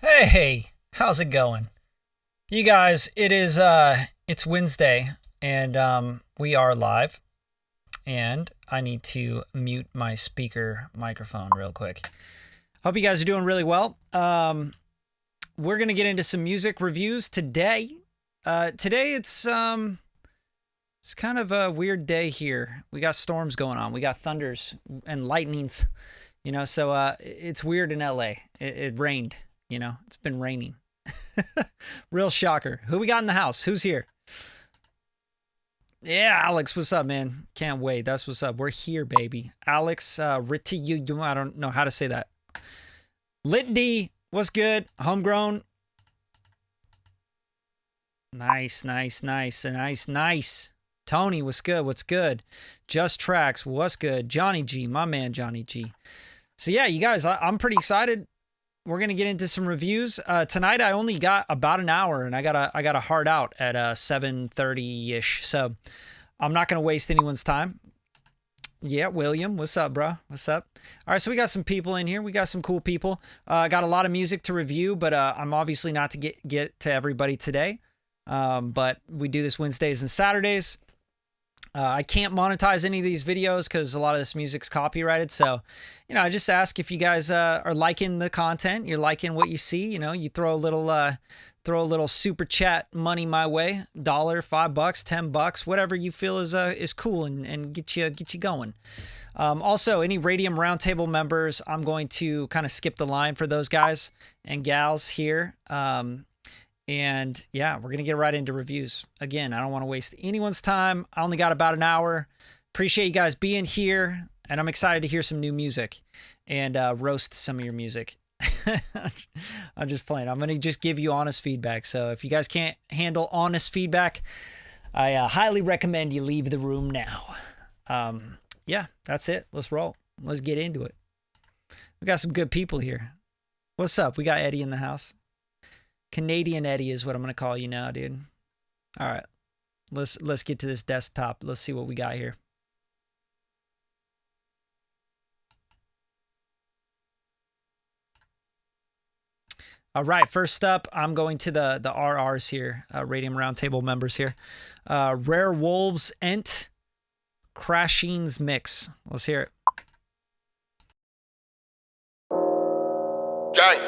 Hey, how's it going? You guys, it's Wednesday and we are live and I need to mute my speaker microphone real quick. Hope you guys are doing really well. We're going to get into some music reviews today. Today it's kind of a weird day here. We got storms going on. We got thunders and lightnings, so it's weird in LA. It rained. It's been raining. Real shocker. Who we got in the house? Who's here? Yeah, Alex, what's up, man? Can't wait. That's what's up. We're here, baby. Alex, Ritti, I don't know how to say that. Lit D, what's good? Homegrown. Nice. Tony, what's good? What's good? Just Tracks, what's good? Johnny G, my man, Johnny G. So yeah, you guys, I'm pretty excited. We're gonna get into some reviews tonight. I only got about an hour, and I got a hard out at 7:30 ish. So I'm not gonna waste anyone's time. Yeah, William, what's up, bro? What's up? All right, so we got some people in here. We got some cool people. Got a lot of music to review, but I'm obviously not to get to everybody today. But we do this Wednesdays and Saturdays. I can't monetize any of these videos because a lot of this music's copyrighted. So, I just ask if you guys are liking the content, you're liking what you see. You throw a little super chat money my way, $1, $5, $10, whatever you feel is cool and get you going. Also, any Radium Roundtable members, I'm going to kind of skip the line for those guys and gals here. And yeah, we're going to get right into reviews. Again, I don't want to waste anyone's time. I only got about an hour. Appreciate you guys being here. And I'm excited to hear some new music and roast some of your music. I'm just playing. I'm going to just give you honest feedback. So if you guys can't handle honest feedback, I highly recommend you leave the room now. Yeah, that's it. Let's roll. Let's get into it. We got some good people here. What's up? We got Eddie in the house. Canadian Eddie is what I'm going to call you now, dude. All right. Let's get to this desktop. Let's see what we got here. All right. First up, I'm going to the RRs here, Radium Roundtable members here. Rare Wolves Ent Crashings Mix. Let's hear it. Gang.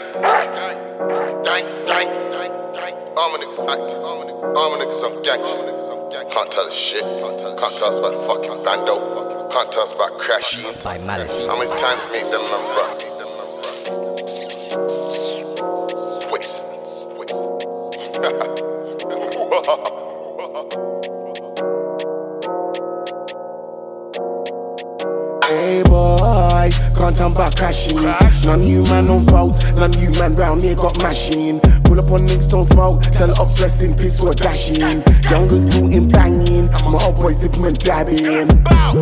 All my niggas active. All my niggas on gang. Can't tell us shit. Can't tell us about the fucking bando. Can't tell us about crashing. By Malice. How many times make them number? Waste. Hey boy, can't turn back crashing. Non-human on boats, non-human round here got machine. Pull up on niggas on smoke, tell the ops rest in peace or dashing. Youngers booting banging, my old boys dipping and dabbing.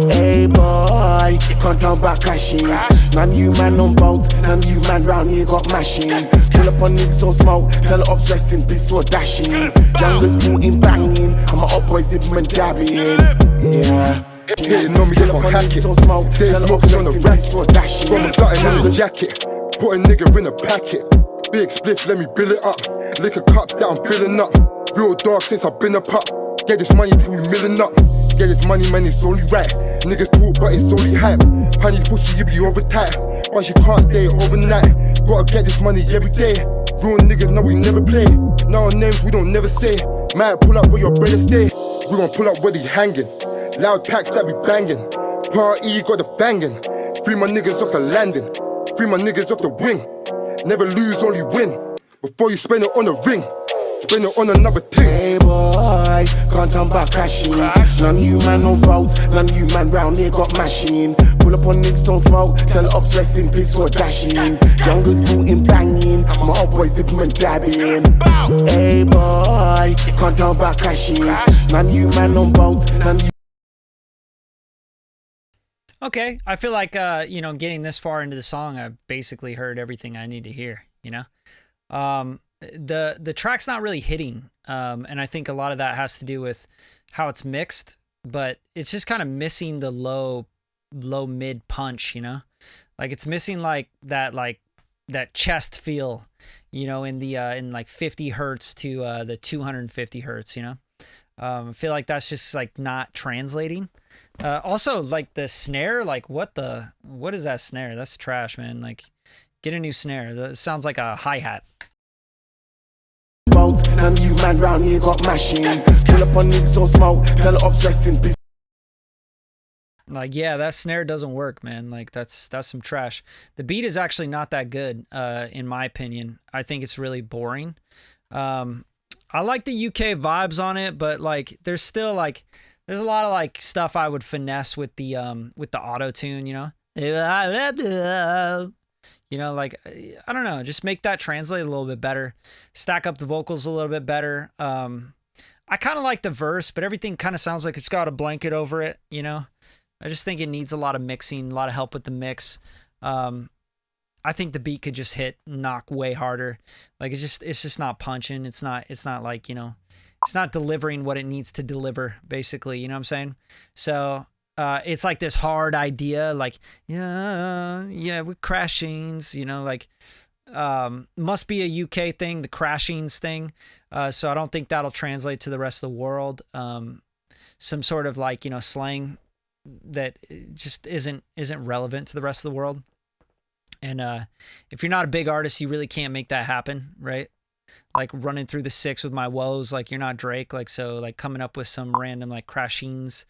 Hey boy, can't turn back crashing. Non-human on boats, non-human round here got machine. Pull up on niggas on smoke, tell the ops rest in peace or dashing. Youngers booting banging, my old boys dipping and dabbing. Yeah. Hitting on me, they gon' hack it. Stay smoking on the racket. Got my something in the jacket. Put a nigga in a packet. Big spliff, let me bill it up. Liquor cups down, filling up. Real dog since I've been a pup. Get this money till we millin' up. Get this money, man, it's only right. Niggas talk, but it's only hype. Honey pussy, you be over tight. But she can't stay overnight. Gotta get this money every day. Real niggas, no, we never play. Now our names, we don't never say. Might pull up where your brother stay. We gon' pull up where they hanging. Loud packs that we banging. Party got the banging. Free my niggas off the landing. Free my niggas off the wing. Never lose, only win. Before you spend it on a ring, spend it on another thing. Hey boy, can't turn back crashing. Non-human on boats, non-human round here got machine. Pull up on niggas on smoke, tell the ops rest in peace or dashing. Youngers booting banging, my old boys dipping and dabbing. Hey boy, can't turn back crashing. Non-human on boats, non-human. Okay, I feel like getting this far into the song, I've basically heard everything I need to hear. The track's not really hitting, and I think a lot of that has to do with how it's mixed. But it's just kind of missing the low mid punch. Like it's missing like that that chest feel, you know, in the in like 50 hertz to the 250 hertz, you know. I feel like that's just like not translating. Also, like the snare, like what is that snare? That's trash, man. Like, get a new snare. That sounds like a hi-hat. None of you man round here got mashing. Pull up on niggas on smoke, tell the ops rest in peace. Like, yeah, that snare doesn't work, man. Like, that's some trash. The beat is actually not that good, in my opinion. I think it's really boring. I like the UK vibes on it, but like, there's still like, there's a lot of like stuff I would finesse with the auto tune, you know. You know, like, I don't know, just make that translate a little bit better, stack up the vocals a little bit better. I kind of like the verse, but everything kind of sounds like it's got a blanket over it, you know. I just think it needs a lot of mixing, a lot of help with the mix. I think the beat could just knock way harder. Like, it's just not punching. It's not like, you know, it's not delivering what it needs to deliver, basically, you know what I'm saying? So, it's like this hard idea, like, yeah, with crashings, you know, like, must be a UK thing, the crashings thing. So I don't think that'll translate to the rest of the world. Some sort of like, you know, slang that just isn't relevant to the rest of the world. And if you're not a big artist, you really can't make that happen, right? Like running through the six with my woes, like you're not Drake, like, so like coming up with some random like crashings,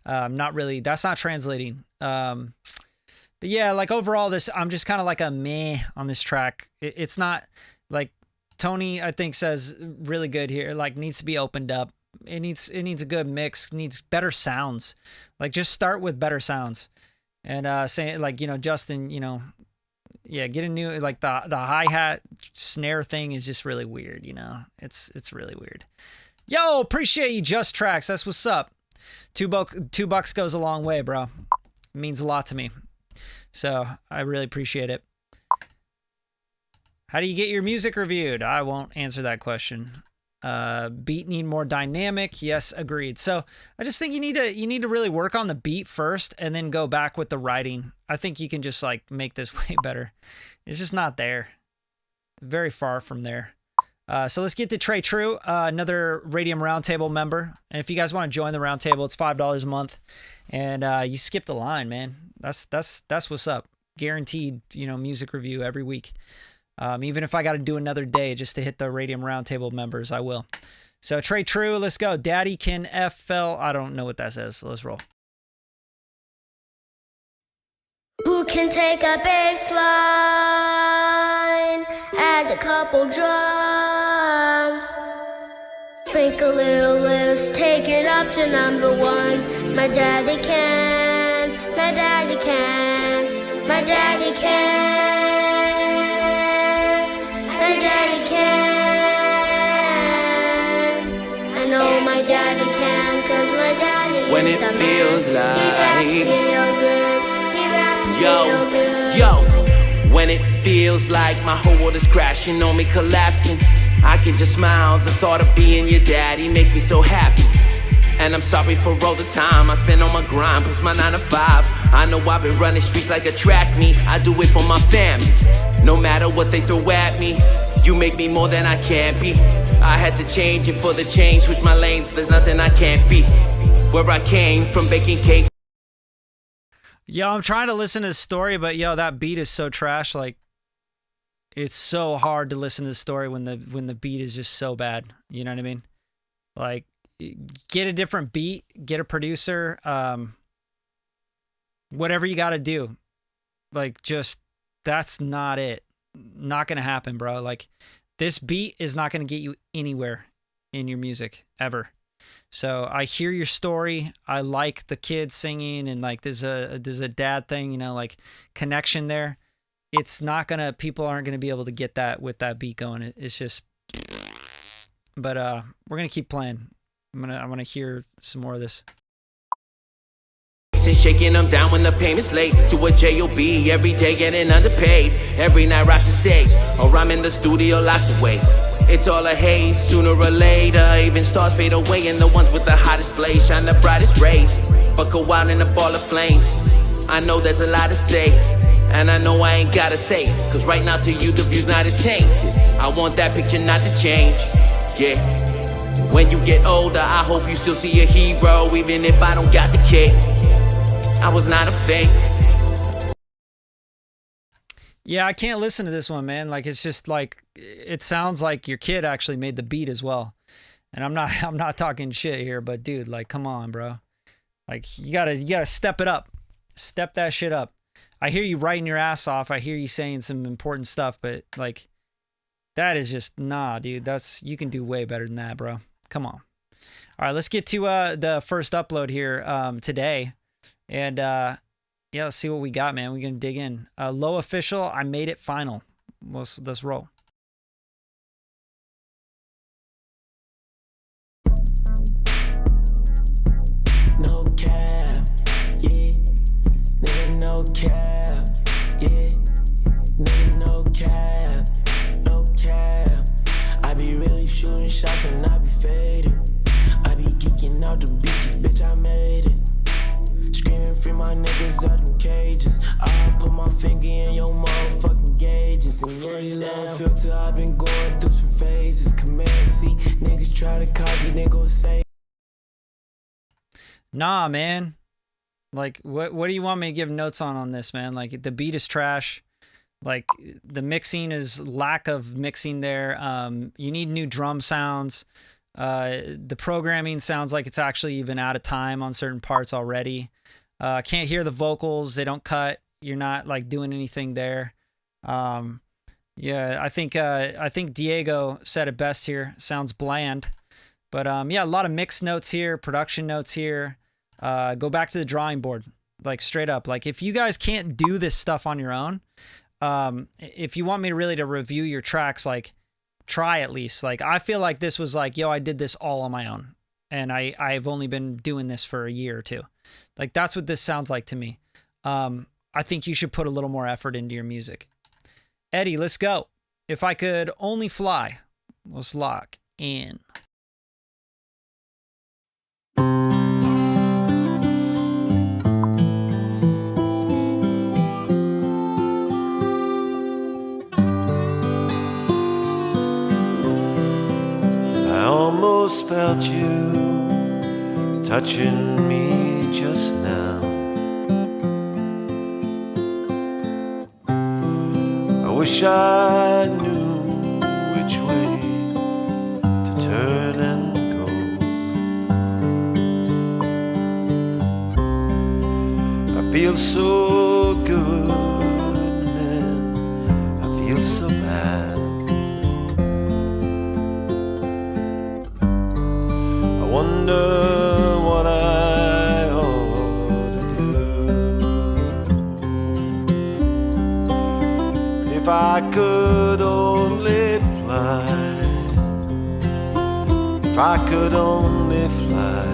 not really, that's not translating. But yeah, like overall I'm just kind of like a meh on this track. It's not like Tony, I think, says really good here, like needs to be opened up. It needs a good mix, needs better sounds. Like just start with better sounds. And saying like, you know, Justin, you know, yeah, get a new, like the hi-hat snare thing is just really weird, you know. It's really weird. Yo, appreciate you, Just Tracks. That's what's up. $2 goes a long way, bro. It means a lot to me. So I really appreciate it. How do you get your music reviewed? I won't answer that question. Beat need more dynamic. Yes, agreed. So I just think you need to really work on the beat first and then go back with the writing. I think you can just like make this way better. It's just not there. Very far from there. So let's get to Trey True, another Radium Roundtable member. And if you guys want to join the Roundtable, it's $5 a month. And you skip the line, man. That's what's up. Guaranteed, you know, music review every week. Even if I got to do another day just to hit the Radium Roundtable members, I will. So Trey True, let's go. Daddykin FL. I don't know what that says, so let's roll. Who can take a bass line, add a couple drums, think a little list, take it up to number one. My daddy can, my daddy can, my daddy can, my daddy can. I know my daddy can, 'cause my daddy when is it the feels man. like He raps real good. Yo, when it feels like my whole world is crashing on me, collapsing, I can just smile. The thought of being your daddy makes me so happy. And I'm sorry for all the time I spend on my grind, plus my 9 to 5. I know I've been running streets like a track meet. I do it for my family, no matter what they throw at me. You make me more than I can be. I had to change it for the change, switch my lanes, there's nothing I can't be. Where I came from, baking cakes. Yo, I'm trying to listen to the story, but yo, that beat is so trash. Like, it's so hard to listen to the story when the beat is just so bad. You know what I mean? Like, get a different beat, get a producer, whatever you got to do. Like, just, that's not it. Not going to happen, bro. Like, this beat is not going to get you anywhere in your music, ever. So I hear your story. I like the kids singing, and like there's a dad thing, you know, like connection there. It's not gonna, people aren't gonna be able to get that with that beat going. It's just, but we're gonna keep playing. I want to hear some more of this. Shaking them down when the payment's late. To a job every day, getting underpaid. Every night rocking stage, or I'm in the studio locked away. It's all a haze, sooner or later. Even stars fade away, and the ones with the hottest blaze shine the brightest rays. But go out in a ball of flames. I know there's a lot to say. And I know I ain't gotta say it, cause right now to you the view's not as tainted. I want that picture not to change, yeah. When you get older, I hope you still see a hero, even if I don't got the cake. I was not a fake. Yeah, I can't listen to this one, man. Like, it's just like, it sounds like your kid actually made the beat as well. And I'm not talking shit here, but dude, like, come on, bro. Like, you gotta step it up. Step that shit up. I hear you writing your ass off. I hear you saying some important stuff, but like, that is just, nah, dude. You can do way better than that, bro. Come on. All right, let's get to the first upload here today. And yeah, let's see what we got, man. We're gonna dig in. Low Official, I Made It Final. Let's roll. No cap, yeah. Nigga, no cap, yeah. Nigga, no cap, no cap. I be really shooting shots and I be faded. I be geeking out the beat, 'cause bitch, I made it. Screaming free my niggas out them cages. I put my finger in your motherfucking gauges. And yeah, you love filter, I been going through some phases. Command C, niggas try to copy, they gon' say. Nah, man. Like, what do you want me to give notes on this, man? Like, the beat is trash. Like, the mixing is lack of mixing there. You need new drum sounds. The programming sounds like it's actually even out of time on certain parts already. Can't hear the vocals. They don't cut. You're not like doing anything there. Yeah, I think Diego said it best here. Sounds bland. But yeah, a lot of mixed notes here, production notes here. Go back to the drawing board, like straight up. Like, if you guys can't do this stuff on your own, if you want me to review your tracks, like, try at least. Like, I feel like this was like, yo, I did this all on my own, and I've only been doing this for a year or two. Like, that's what this sounds like to me. I think you should put a little more effort into your music. Eddie, let's go. If I Could Only Fly. Let's lock in. I almost felt you touching me just now. I wish I knew which way to turn and go. I feel so good and then I feel so bad. I wonder what I ought to do. If I could only fly, if I could only fly,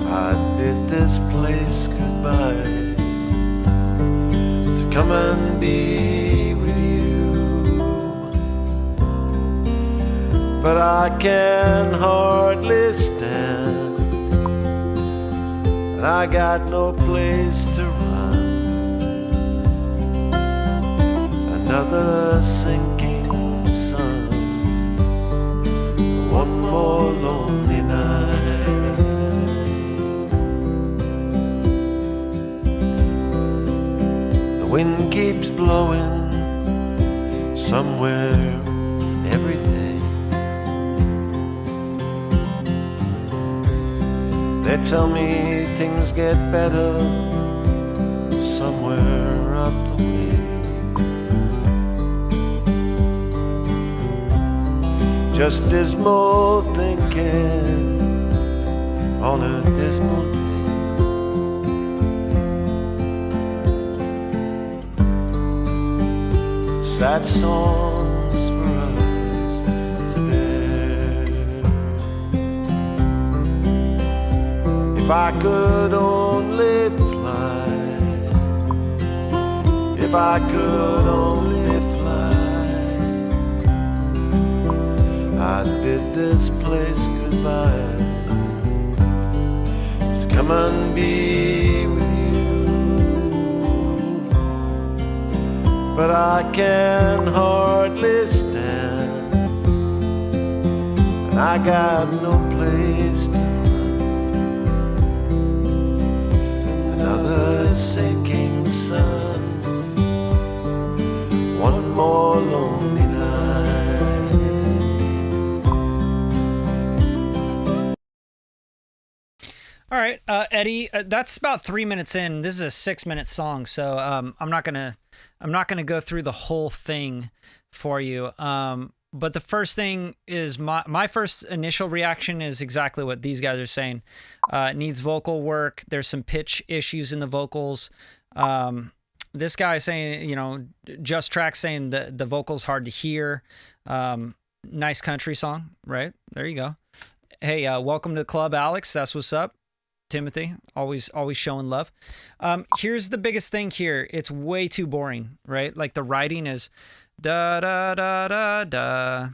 I'd bid this place goodbye to come and be with you. But I can hardly stand, and I got no place to run. Another sinking sun, one more lonely night. The wind keeps blowing somewhere every day. They tell me things get better somewhere up the way. Just dismal thinking on a dismal day. Sad songs for us to bear. If I could only fly, if I could only I'd bid this place goodbye, just come and be with you. but I can hardly stand, and I got no place to run. Another sinking sun, one more lonely night. All right, Eddie, that's about 3 minutes in. This is a 6-minute song, so I'm not gonna go through the whole thing for you. But the first thing is my first initial reaction is exactly what these guys are saying. It needs vocal work. There's some pitch issues in the vocals. This guy is saying, you know, Just Track saying the vocals hard to hear. Nice country song, right? There you go. Hey, welcome to the club, Alex. That's what's up. Timothy, always showing love. Here's the biggest thing here. It's way too boring, right? Like the writing is da da da da da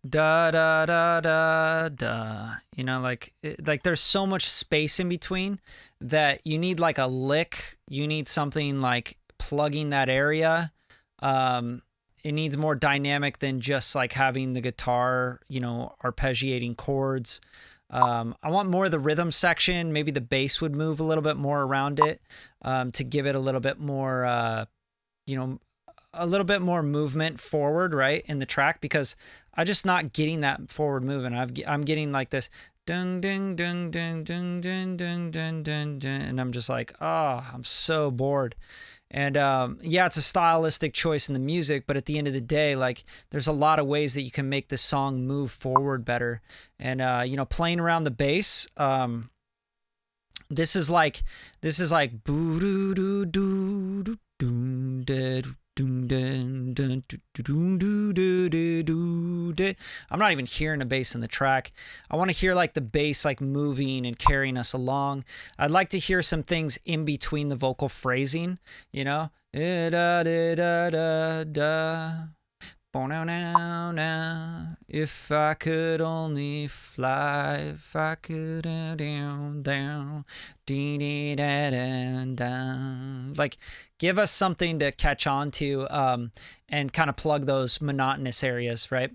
da da da da da. You know, like there's so much space in between that you need like a lick. You need something like plugging that area. It needs more dynamic than just like having the guitar, you know, arpeggiating chords. I want more of the rhythm section. Maybe the bass would move a little bit more around it to give it a little bit more, you know, a little bit more movement forward, right, in the track, because I'm just not getting that forward movement. I'm getting like this dun dun dun dun dun dun dun dun dun dun, and I'm just like, oh, I'm so bored. And yeah, it's a stylistic choice in the music, but at the end of the day, like there's a lot of ways that you can make the song move forward better. And you know, playing around the bass, this is like boo doo doo doo doo doo doo. I'm not even hearing a bass in the track. I want to hear like the bass like moving and carrying us along. I'd like to hear some things in between the vocal phrasing, you know. If I could only fly, if I could down, down. Like, give us something to catch on to and kind of plug those monotonous areas, right?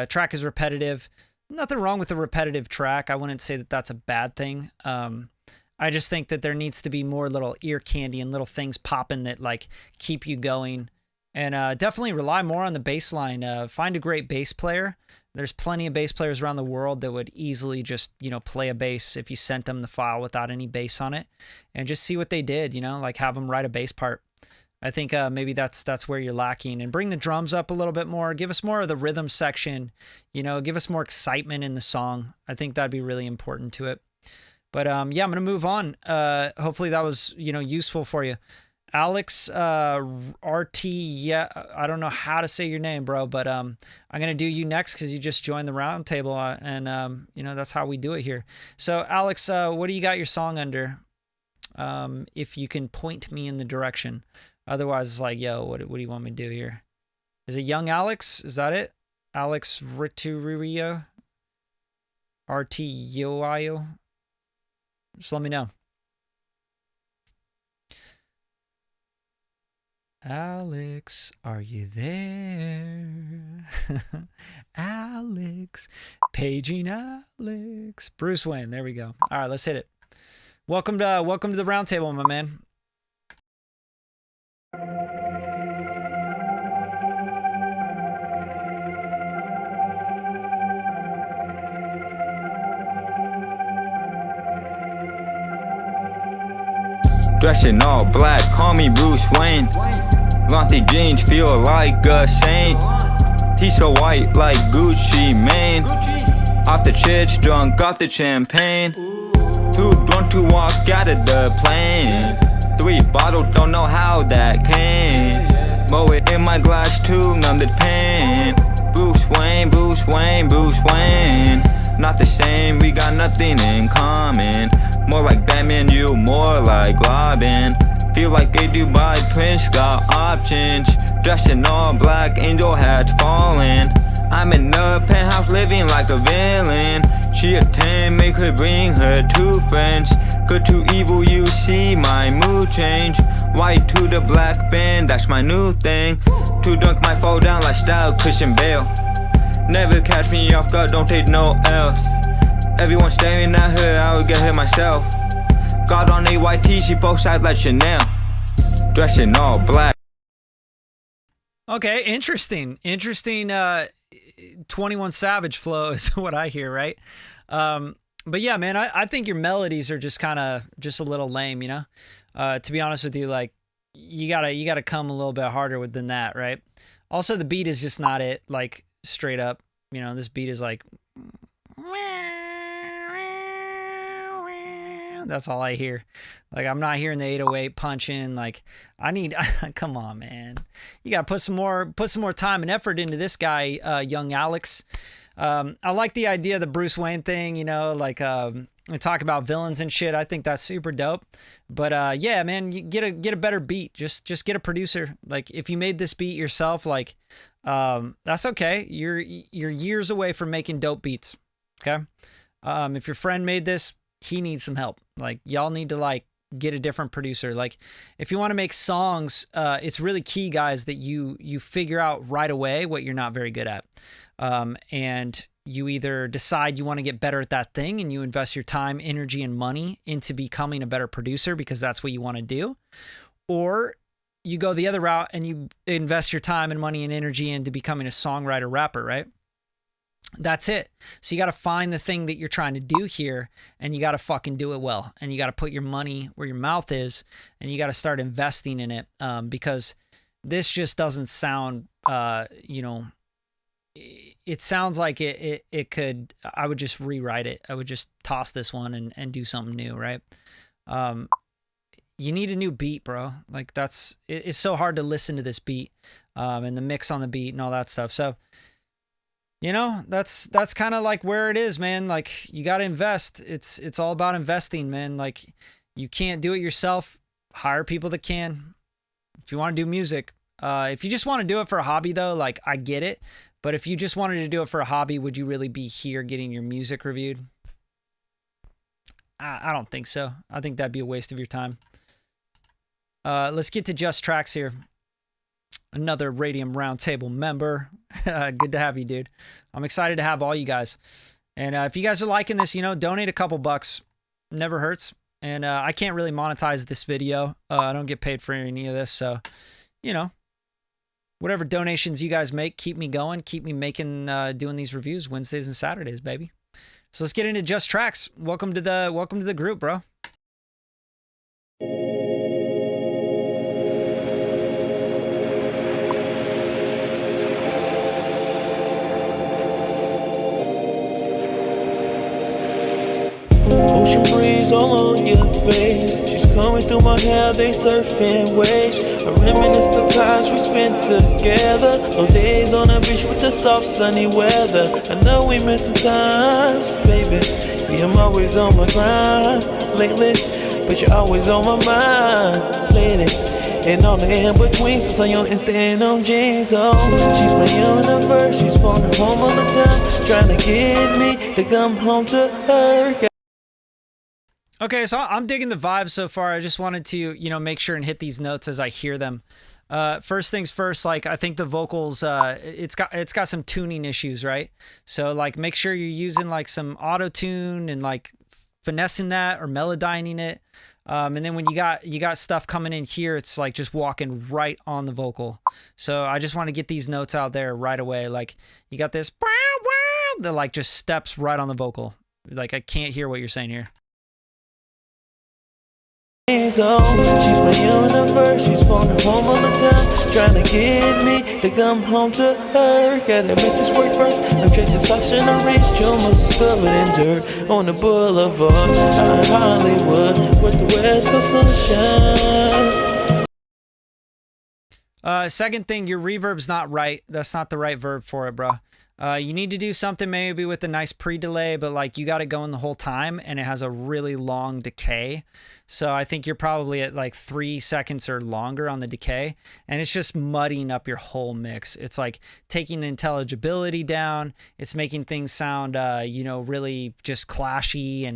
Track is repetitive. Nothing wrong with a repetitive track. I wouldn't say that that's a bad thing. I just think that there needs to be more little ear candy and little things popping that like keep you going. And definitely rely more on the bass line. Find a great bass player. There's plenty of bass players around the world that would easily just, you know, play a bass if you sent them the file without any bass on it, and just see what they did, you know, like have them write a bass part. I think maybe that's where you're lacking. And bring the drums up a little bit more. Give us more of the rhythm section, you know, give us more excitement in the song. I think that'd be really important to it. But yeah, I'm going to move on. Hopefully that was, you know, useful for you. Alex RT, yeah, I don't know how to say your name, bro, but I'm gonna do you next because you just joined the round table, and you know, that's how we do it here. So Alex, what do you got your song under? If you can point me in the direction. Otherwise it's like, yo, what do you want me to do here? Is it Young Alex? Is that it? Alex Riturio? RTUIO? Just let me know. Alex, are you there? Alex, paging Alex. Bruce Wayne, there we go. All right, let's hit it. Welcome to the round table, my man. Dressing all black, call me Bruce Wayne. Lofty jeans, feel like a saint. He's so white like Gucci Mane. Off the chits, drunk off the champagne. Too drunk to walk out of the plane. 3 bottles, don't know how that came. Mow it in my glass to numb the pain. Bruce Wayne, Bruce Wayne, Bruce Wayne. Not the same, we got nothing in common. More like Batman, you more like Robin. Feel like a Dubai Prince got options. Dressed in all black, angel hats falling. I'm in the penthouse living like a villain. She a 10, make her bring her 2 friends. Good to evil, you see my mood change. White to the black band, that's my new thing. Too drunk might fall down like style Christian Bale. Never catch me off guard, don't take no L's. Everyone staring at her, I would get her myself. God on AYT, she both sides like Chanel. Dressed in all black. Okay, interesting. 21 Savage flow is what I hear, right? But yeah, man, I think your melodies are just kind of just a little lame, you know? To be honest with you, like you gotta come a little bit harder than that, right? Also, the beat is just not it, like straight up, you know, this beat is like, that's all I hear. Like, I'm not hearing the 808 punching. Like, I need, come on, man. You got to put some more time and effort into this guy, young Alex. I like the idea of the Bruce Wayne thing, you know, like, we talk about villains and shit. I think that's super dope. But, yeah, man, you get a better beat. Just get a producer. Like, if you made this beat yourself, like, that's okay. You're years away from making dope beats. Okay. If your friend made this, he needs some help. Like, y'all need to like get a different producer. Like, if you want to make songs, it's really key, guys, that you figure out right away what you're not very good at. And you either decide you want to get better at that thing and you invest your time, energy, and money into becoming a better producer because that's what you want to do. Or you go the other route and you invest your time and money and energy into becoming a songwriter, rapper, right? That's it. So you got to find the thing that you're trying to do here and you got to fucking do it well. And you got to put your money where your mouth is and you got to start investing in it, because this just doesn't sound, you know, it sounds like it could, I would just rewrite it. I would just toss this one and do something new, right? You need a new beat, bro. Like it's so hard to listen to this beat, and the mix on the beat and all that stuff. So, you know, that's kind of like where it is, man. Like, you got to invest. It's all about investing, man. Like, you can't do it yourself. Hire people that can. If you want to do music, if you just want to do it for a hobby, though, like, I get it. But if you just wanted to do it for a hobby, would you really be here getting your music reviewed? I don't think so. I think that'd be a waste of your time. Let's get to Just Tracks here. Another Radium Roundtable member. Good to have you, dude. I'm excited to have all you guys. And if you guys are liking this, you know, donate a couple bucks. Never hurts. And I can't really monetize this video. I don't get paid for any of this. So, you know, whatever donations you guys make, keep me going. Keep me making, doing these reviews Wednesdays and Saturdays, baby. So let's get into Just Tracks. Welcome to the group, bro. Ocean breeze all on your face. She's coming through my hair, they surfing waves. I reminisce the times we spent together. Those days on the beach with the soft sunny weather. I know we missing times, baby. Yeah, I'm always on my grind lately, but you're always on my mind, lady. And all the in-between, since I'm on Insta and on jeans, oh. She's my universe, she's phoning home all the time, trying to get me to come home to her. Okay, so I'm digging the vibe so far. I just wanted to, you know, make sure and hit these notes as I hear them. First things first, like, I think the vocals, it's got some tuning issues, right? So, like, make sure you're using like some auto-tune and like finessing that or melodyning it. And then when you got stuff coming in here, it's like just walking right on the vocal. So I just want to get these notes out there right away. Like, you got this that like just steps right on the vocal. Like, I can't hear what you're saying here. She's my universe, she's phoning home all the time, trying to get me to come home to her. Gotta make this work first. I'm chasing such in the reach, almost covered in dirt on the boulevard out in Hollywood with the West Coast sunshine. Second thing, your reverb's not right. That's not the right verb for it, bro. You need to do something maybe with a nice pre-delay, but like you got it going the whole time and it has a really long decay. So I think you're probably at like 3 seconds or longer on the decay, and it's just muddying up your whole mix. It's like taking the intelligibility down. It's making things sound, you know, really just clashy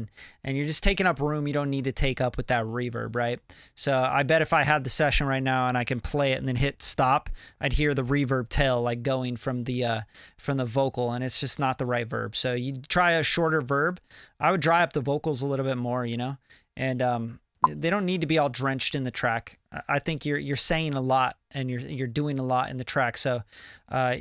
and you're just taking up room you don't need to take up with that reverb, right? So I bet if I had the session right now and I can play it and then hit stop, I'd hear the reverb tail like going from the vocal, and it's just not the right verb. So you try a shorter verb. I would dry up the vocals a little bit more, you know, and they don't need to be all drenched in the track. I think you're saying a lot and you're doing a lot in the track, so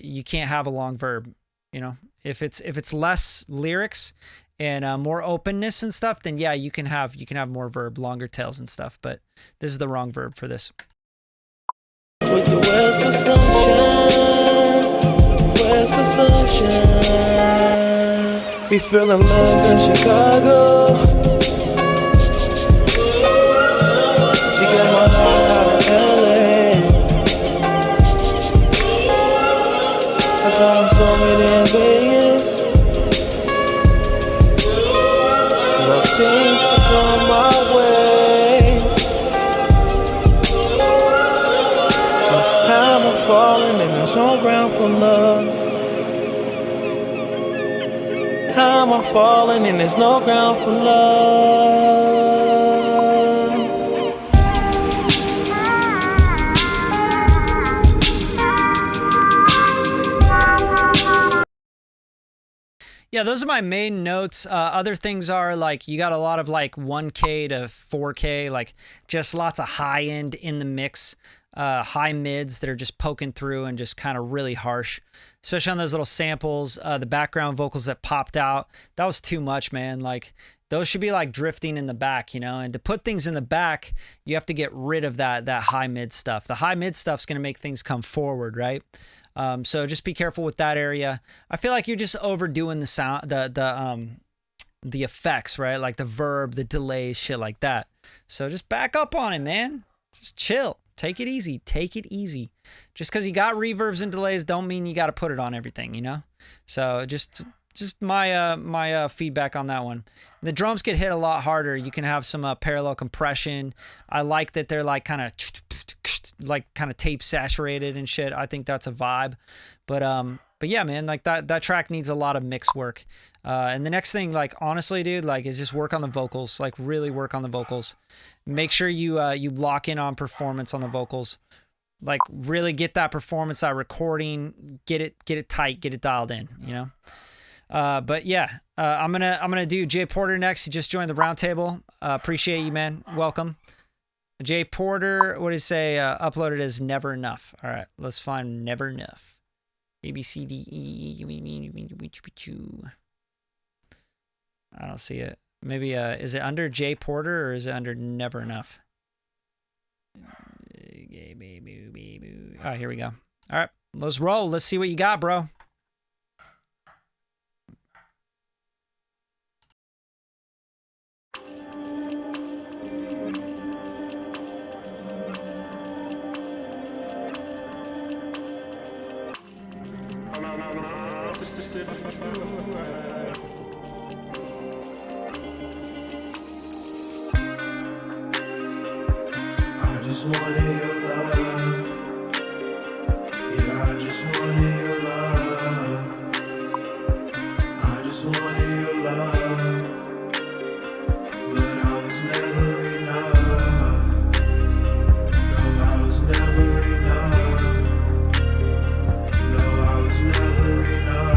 you can't have a long verb. You know, if it's less lyrics and more openness and stuff, then yeah, you can have more verb, longer tails and stuff. But this is the wrong verb for this. With the West Coast sunshine, we feelin' love in Chicago. She got my heart out of LA. I found so many in Vegas. Love seems to come my way. How am I falling and there's no ground for love? How am I falling and there's no ground for love? Yeah, those are my main notes. Other things are like you got a lot of like 1K to 4K, like just lots of high end in the mix, high mids that are just poking through and just kind of really harsh, especially on those little samples. The background vocals that popped out, that was too much, man. Like those should be like drifting in the back, you know, and to put things in the back, you have to get rid of that high mid stuff. The high mid stuff's going to make things come forward, right? So just be careful with that area. I feel like you're just overdoing the sound, the effects, right? Like the verb, the delays, shit like that. So just back up on it, man. Just chill. Take it easy. Take it easy. Just because you got reverbs and delays don't mean you got to put it on everything, you know? So just my feedback on that one. The drums get hit a lot harder. You can have some parallel compression. I like that they're like kind of tape saturated and shit. I think that's a vibe. But yeah, man, like that track needs a lot of mix work. And the next thing, like honestly, dude, like is just work on the vocals. Like really work on the vocals. Make sure you lock in on performance on the vocals. Like really get that performance, that recording, get it tight, get it dialed in, you know? But yeah, I'm gonna do Jay Porter next. He just joined the roundtable. Appreciate you, man. Welcome. Jay Porter, what did he say? Uploaded as Never Enough. All right, let's find Never Enough. A, B, C, D, E. I don't see it. Maybe, is it under Jay Porter or is it under Never Enough? Oh, here we go. All right, let's roll. Let's see what you got, bro. I just wanted your love. Yeah, I just wanted your love. I just wanted your love. But I was never enough. No, I was never enough. No, I was never enough.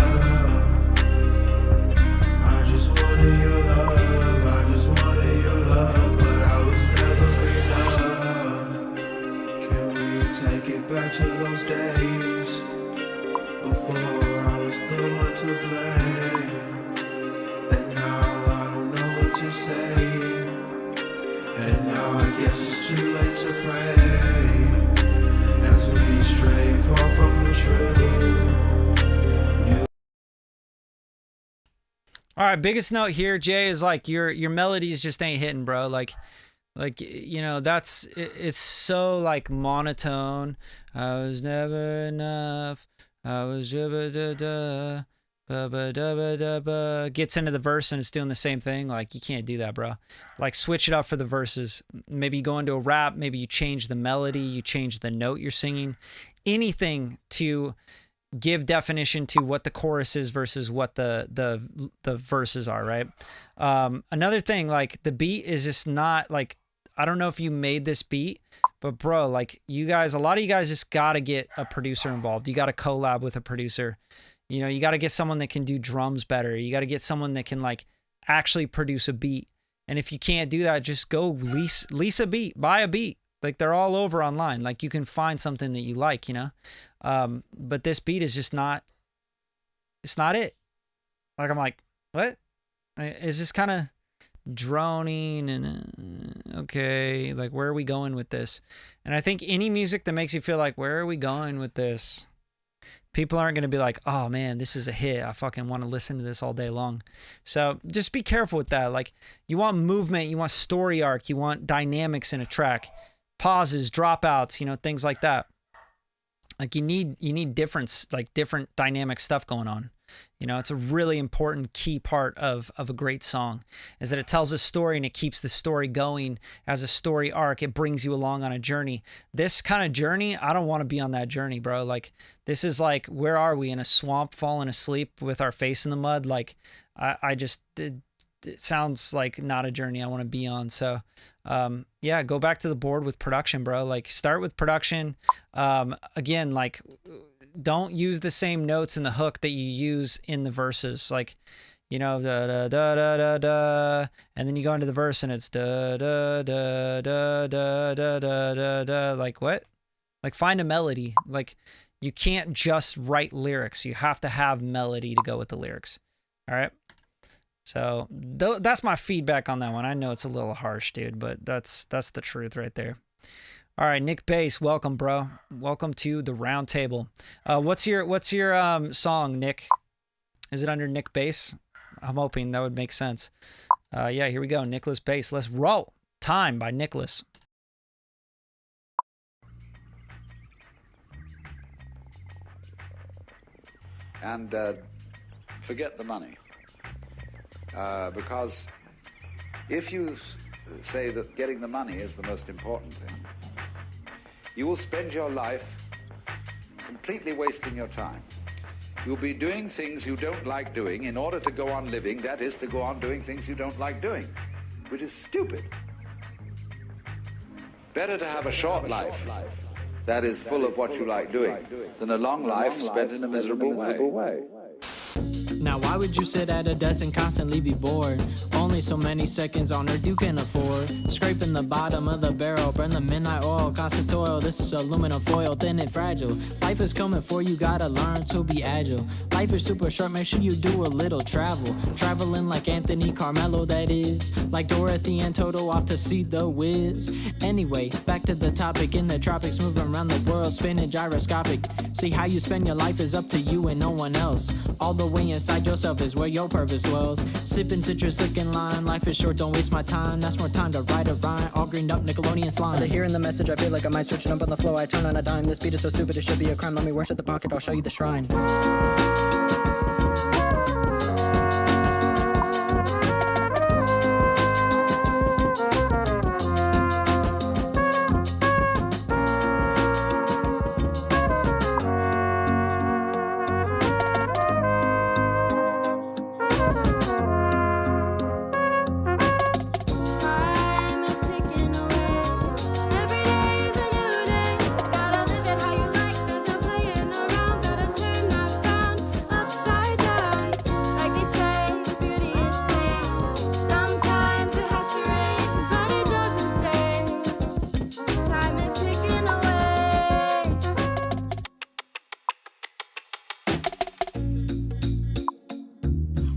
I just wanted your love. I just wanted your love. But I was never enough. Can we take it back to those days before I was the one to blame? And now I don't know what to say. And now I guess it's too late to pray. As we stray far from the truth. All right, biggest note here, Jay, is like your melodies just ain't hitting, bro. Like you know, it's so like monotone. I was never enough. I was gets into the verse and it's doing the same thing. Like you can't do that, bro. Like switch it up for the verses. Maybe you go into a rap. Maybe you change the melody. You change the note you're singing. Anything to give definition to what the chorus is versus what the verses are, right? Another thing, like the beat is just not like, I don't know if you made this beat, but bro, like you guys, a lot of you guys just got to get a producer involved. You got to collab with a producer. You know, you got to get someone that can do drums better. You got to get someone that can like actually produce a beat. And if you can't do that, just go lease a beat, buy a beat. Like they're all over online. Like you can find something that you like, you know? But this beat is just not, it's not it. Like, I'm like, what? It's just kind of droning and okay, like where are we going with this? And I think any music that makes you feel like, where are we going with this? People aren't going to be like, oh man, this is a hit. I fucking want to listen to this all day long. So just be careful with that. Like you want movement, you want story arc, you want dynamics in a track, pauses, dropouts, you know, things like that. Like you need different dynamic stuff going on. You know, it's a really important key part of a great song is that it tells a story and it keeps the story going as a story arc. It brings you along on a journey. This kind of journey, I don't want to be on that journey, bro. Like this is like, where are we in a swamp falling asleep with our face in the mud? Like it sounds like not a journey I want to be on. So, yeah, go back to the board with production, bro. Like start with production. Again, like don't use the same notes in the hook that you use in the verses. Like, you know, da da da da da da, and then you go into the verse and it's da da da da da da da da da. Like what? Like find a melody. Like you can't just write lyrics. You have to have melody to go with the lyrics. All right. So that's my feedback on that one. I know it's a little harsh, dude, but that's the truth right there. All right, Nick Bass, welcome, bro. Welcome to the round table. What's your song, Nick? Is it under Nick Bass? I'm hoping that would make sense. Yeah, here we go. Nicholas Bass. Let's roll. Time by Nicholas. And forget the money. Because if you say that getting the money is the most important thing, you will spend your life completely wasting your time. You'll be doing things you don't like doing in order to go on living, that is, to go on doing things you don't like doing, which is stupid. Better to have a short life that is full of what you like doing than a long life spent in a miserable way. Now why would you sit at a desk and constantly be bored? Only so many seconds on earth you can afford. Scraping the bottom of the barrel, burn the midnight oil, constant toil. This is aluminum foil, thin and fragile. Life is coming for you, gotta learn to be agile. Life is super short, make sure you do a little travel. Traveling like Anthony Carmelo, that is. Like Dorothy and Toto off to see the Wiz. Anyway, back to the topic. In the tropics, moving around the world, spinning gyroscopic. See how you spend your life is up to you and no one else. All the way inside yourself is where your purpose dwells. Sipping citrus, licking lime. Life is short, don't waste my time. That's more time to write a rhyme. All greened up Nickelodeon slime. After hearing the message, I feel like I might switch it up on the flow. I turn on a dime. This beat is so stupid, it should be a crime. Let me worship the pocket, I'll show you the shrine.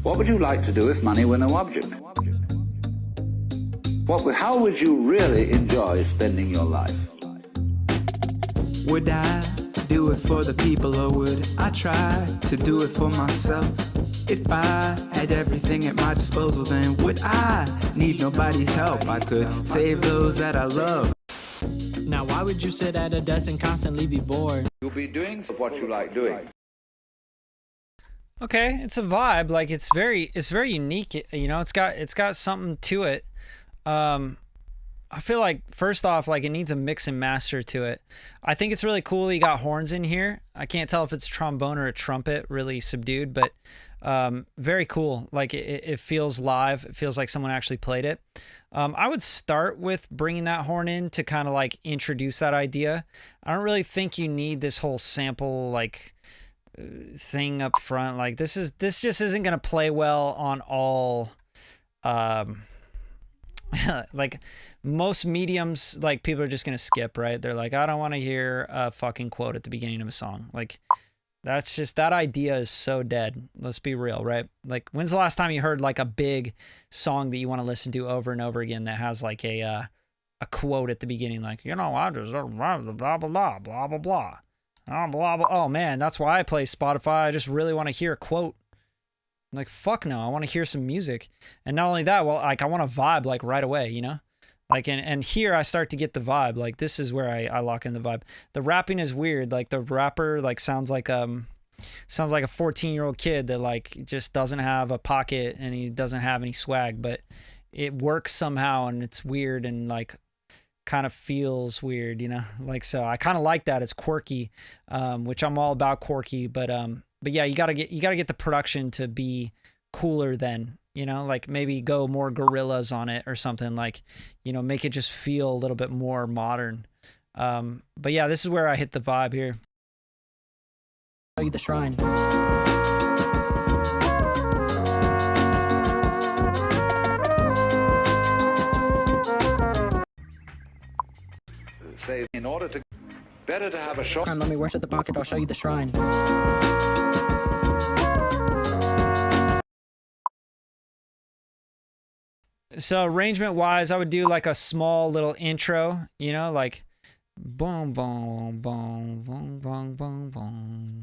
What would you like to do if money were no object? How would you really enjoy spending your life? Would I do it for the people, or would I try to do it for myself? If I had everything at my disposal, then would I need nobody's help? I could save those that I love. Now why would you sit at a desk and constantly be bored? You'll be doing what you like doing. Okay, it's a vibe. Like it's very unique. You know, it's got something to it. I feel like first off, like it needs a mix and master to it. I think it's really cool you got horns in here. I can't tell if it's trombone or a trumpet, really subdued, but very cool. Like it feels live. It feels like someone actually played it. I would start with bringing that horn in to kind of like introduce that idea. I don't really think you need this whole sample like thing up front. Like this just isn't going to play well on all like most mediums. Like people are just gonna skip, right? They're like, I don't want to hear a fucking quote at the beginning of a song. Like that's just, that idea is so dead. Let's be real, right? Like when's the last time you heard like a big song that you want to listen to over and over again that has like a quote at the beginning, like, you know, I just blah blah blah blah blah blah blah blah blah. Oh man, that's why I play Spotify. I just really want to hear a quote. I'm like, fuck no, I want to hear some music. And not only that, well, like I want to vibe like right away, you know? Like, and here I start to get the vibe. Like this is where I lock in the vibe. The rapping is weird. Like the rapper like sounds like a 14-year-old kid that like just doesn't have a pocket and he doesn't have any swag, but it works somehow and it's weird and like kind of feels weird, you know? Like, so I kind of like that. It's quirky, which I'm all about quirky, but yeah, you gotta get the production to be cooler than, you know, like maybe go more gorillas on it or something, like, you know, make it just feel a little bit more modern. But yeah, this is where I hit the vibe here. Show you the shrine. Say, in order to better to have a short. Let me worship the pocket. I'll show you the shrine. So arrangement wise, I would do like a small little intro, you know, like boom, boom, boom, boom, boom, boom, boom.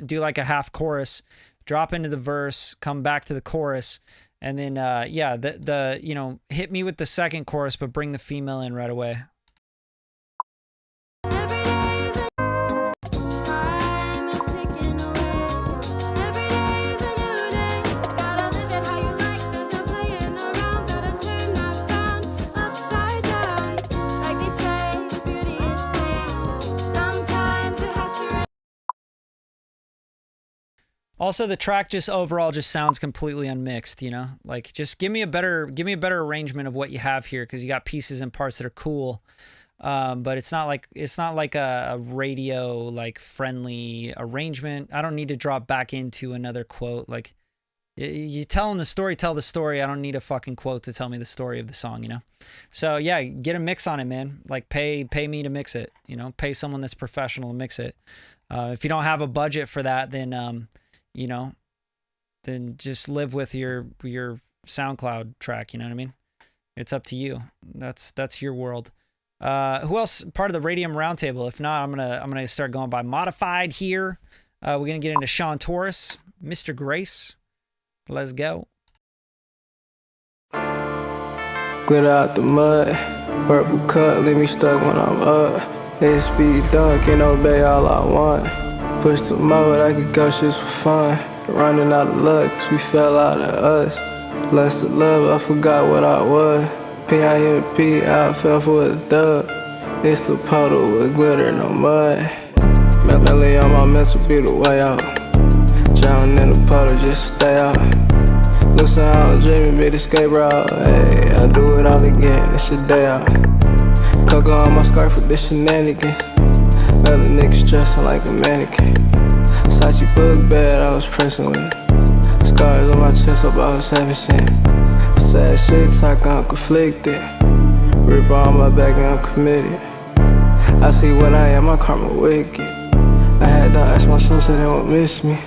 Do like a half chorus, drop into the verse, come back to the chorus, and then yeah, the you know, hit me with the second chorus, but bring the female in right away. Also, the track just overall just sounds completely unmixed, you know? Like, just give me a better arrangement of what you have here, because you got pieces and parts that are cool, but it's not like a radio like friendly arrangement. I don't need to drop back into another quote. Like, you telling the story, tell the story. I don't need a fucking quote to tell me the story of the song, you know? So yeah, get a mix on it, man. Like, pay me to mix it, you know? Pay someone that's professional to mix it. If you don't have a budget for that, then you know, then just live with your SoundCloud track. You know what I mean? It's up to you. That's your world. Who else part of the Radium Roundtable? If not, I'm gonna start going by modified here. We're gonna get into Sean Taurus, Mr. Grace. Let's go. Glitter out the mud, purple cut, leave me stuck when I'm up. Speed dunk and obey all I want. Push the mode, I could go just for fun. Running out of luck, cause we fell out of us. Lust of love, I forgot what I was. P.I.M.P., I fell for a dub. It's the puddle with glitter, no mud. Melody on my mental be the way out. Drowning in the puddle, just stay out. Listen how I'm dreaming, be the escape route. Hey, I do it all again, it's your day out. Cocoa on my scarf with the shenanigans. Other niggas dressing like a mannequin. Sachi book bad, I was pressing with. Scars on my chest, hope I was 17. Sad shit, talk, I'm conflicted. Rip on my back and I'm committed. I see what I am, my karma wicked. I had to ask my soul so they won't miss me.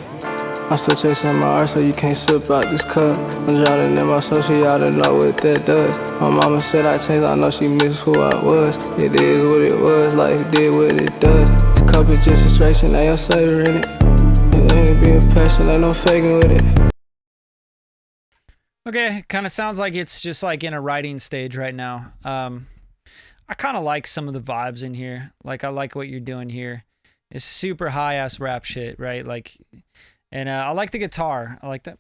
I'm still chasing my art so you can't sip out this cup. I'm drowning in my soul, she ought to know what that does. My mama said I changed, I know she missed who I was. It is what it was, life did what it does. This cup is just a distraction, ain't no savoring it. It ain't being patient, ain't no faking with it. Okay, kind of sounds like it's just like in a writing stage right now. I kind of like some of the vibes in here. Like, I like what you're doing here. It's super high-ass rap shit, right? Like, And I like the guitar. I like that.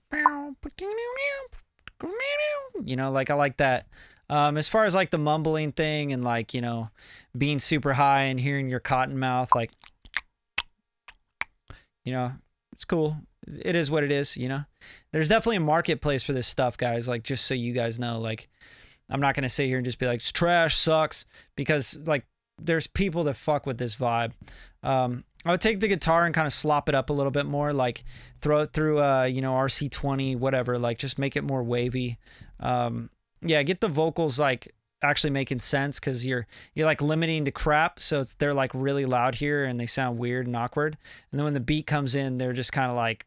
You know, like I like that. As far as like the mumbling thing and like, you know, being super high and hearing your cotton mouth, like, you know, it's cool. It is what it is, you know. There's definitely a marketplace for this stuff, guys. Like, just so you guys know, like, I'm not going to sit here and just be like, it's trash, sucks, because like there's people that fuck with this vibe. I would take the guitar and kind of slop it up a little bit more, like throw it through, you know, RC20, whatever, like just make it more wavy. Yeah, get the vocals like actually making sense, because you're like limiting to crap, so they're like really loud here and they sound weird and awkward. And then when the beat comes in, they're just kind of like,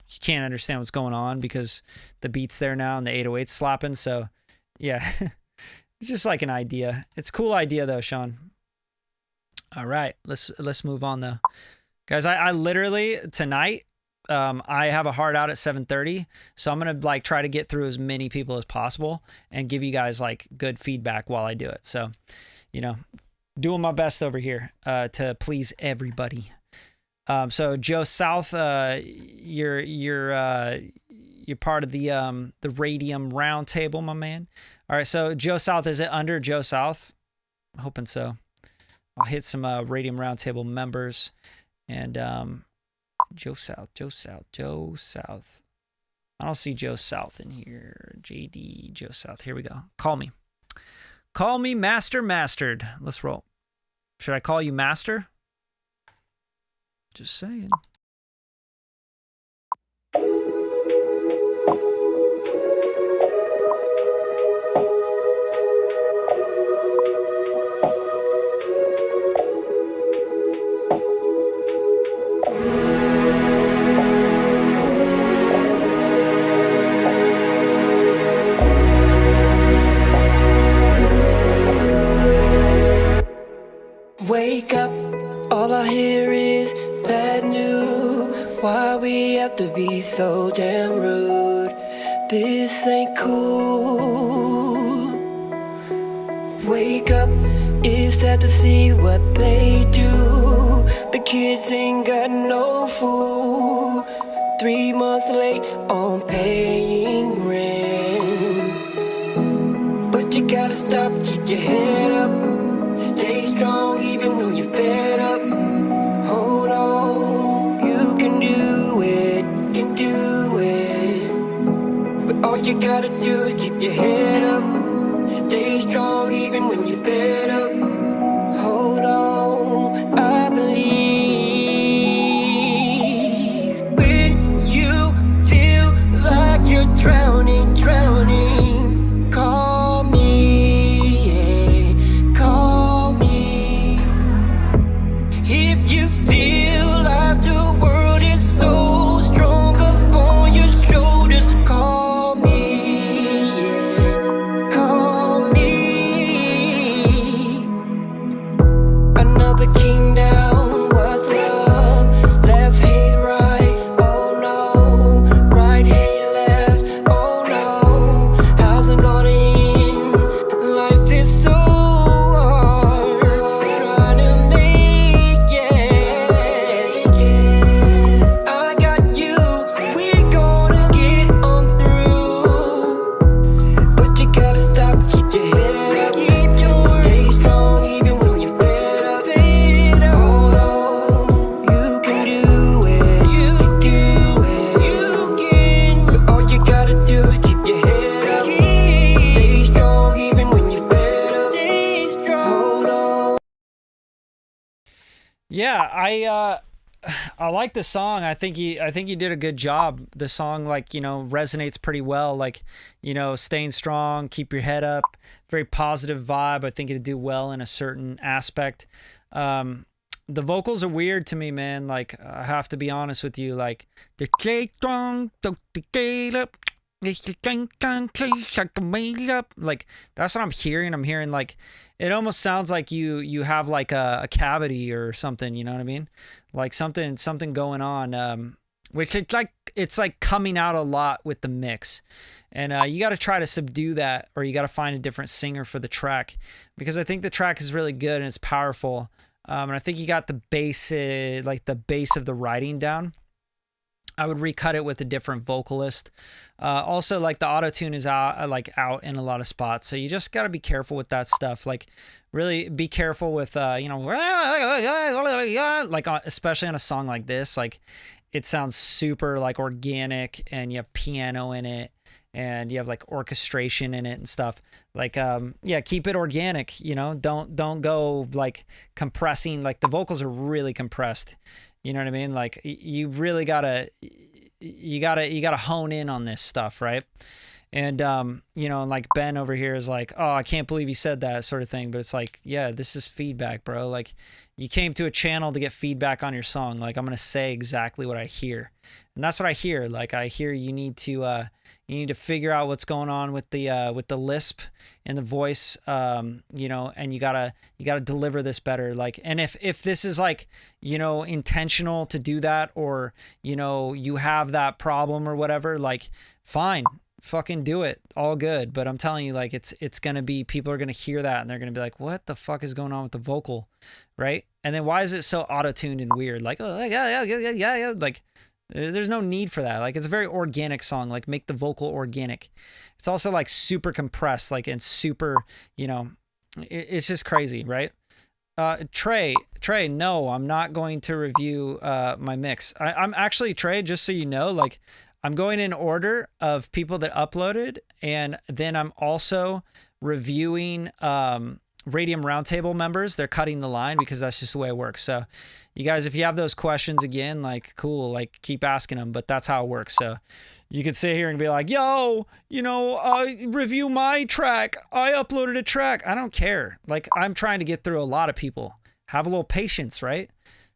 you can't understand what's going on because the beat's there now and the 808's slapping. So yeah, it's just like an idea. It's a cool idea though, Sean. All right, let's move on though, guys. I literally tonight, I have a hard out at 7:30, so I'm gonna like try to get through as many people as possible and give you guys like good feedback while I do it. So, you know, doing my best over here to please everybody. So Joe South, you're part of the Radium Roundtable, my man. All right, so Joe South, is it under Joe South? I'm hoping so. I'll hit some Radium Roundtable members and Joe South. I don't see Joe South in here. JD, Joe South. Here we go. Call me. Call me Mastered. Let's roll. Should I call you Master? Just saying. Wake up, all I hear is bad news. Why we have to be so damn rude? This ain't cool. Wake up, it's sad to see what they do. The kids ain't got no food. 3 months late on paying rent. But you gotta stop, keep your head up. Stay strong even when you're fed up. Hold on, you can do it, But all you gotta do is keep your head up. Stay strong even when you're fed up. Hold on, I believe. When you feel like you're drowning, call me. If you feel like the world is so strong upon your shoulders, call me, call me. Another king down, what's love? Left, hate, right, oh no. Right, hate, left, oh no. How's it gonna end? Life is so hard, trying to make I got you, we gonna get on through. But you gotta stop, keep your head up. Stay strong even when you're fed up. Hold on, you can do it. But all you gotta do is keep your head up. Stay strong even when you're fed up. Hold on. Yeah, I like the song. I think you did a good job. The song, like, you know, resonates pretty well. Like, you know, staying strong, keep your head up, very positive vibe. I think it'd do well in a certain aspect. The vocals are weird to me, man. Like, I have to be honest with you. Like, the stay strong, don't get up. Like, that's what I'm hearing. I'm hearing like, it almost sounds like you have like a cavity or something, you know what I mean? Like something going on, which it's like coming out a lot with the mix. And you got to try to subdue that, or you got to find a different singer for the track, because I think the track is really good and it's powerful. And I think you got the bass, like the bass of the writing down. I would recut it with a different vocalist. Also, like the auto-tune is out in a lot of spots, so you just got to be careful with that stuff. Like, really be careful with, like, especially on a song like this. Like, it sounds super like organic, and you have piano in it, and you have like orchestration in it and stuff. Like, yeah, keep it organic. You know, don't go like compressing. Like, the vocals are really compressed. You know what I mean? Like, you really gotta hone in on this stuff, right? And you know, like Ben over here is like, oh, I can't believe you said that, sort of thing. But it's like, yeah, this is feedback, bro. Like, you came to a channel to get feedback on your song. Like, I'm gonna say exactly what I hear, and that's what I hear. Like, I hear you need to figure out what's going on with the lisp and the voice, you know, and you gotta deliver this better. Like, and if this is like, you know, intentional to do that, or, you know, you have that problem or whatever, like, fine, fucking do it, all good. But I'm telling you, like, it's gonna be, people are gonna hear that and they're gonna be like, what the fuck is going on with the vocal, right? And then why is it so auto-tuned and weird? Like, oh yeah, like, there's no need for that. Like, it's a very organic song. Like, make the vocal organic. It's also like super compressed, like, and super, you know, it's just crazy, right? Trey, no, I'm not going to review my mix. I'm actually, Trey, just so you know, like, I'm going in order of people that uploaded, and then I'm also reviewing Radium Roundtable members. They're cutting the line because that's just the way it works. So you guys, if you have those questions again, like, cool, like, keep asking them, but that's how it works. So you could sit here and be like, yo, you know, review my track. I uploaded a track. I don't care. Like, I'm trying to get through a lot of people. Have a little patience, right?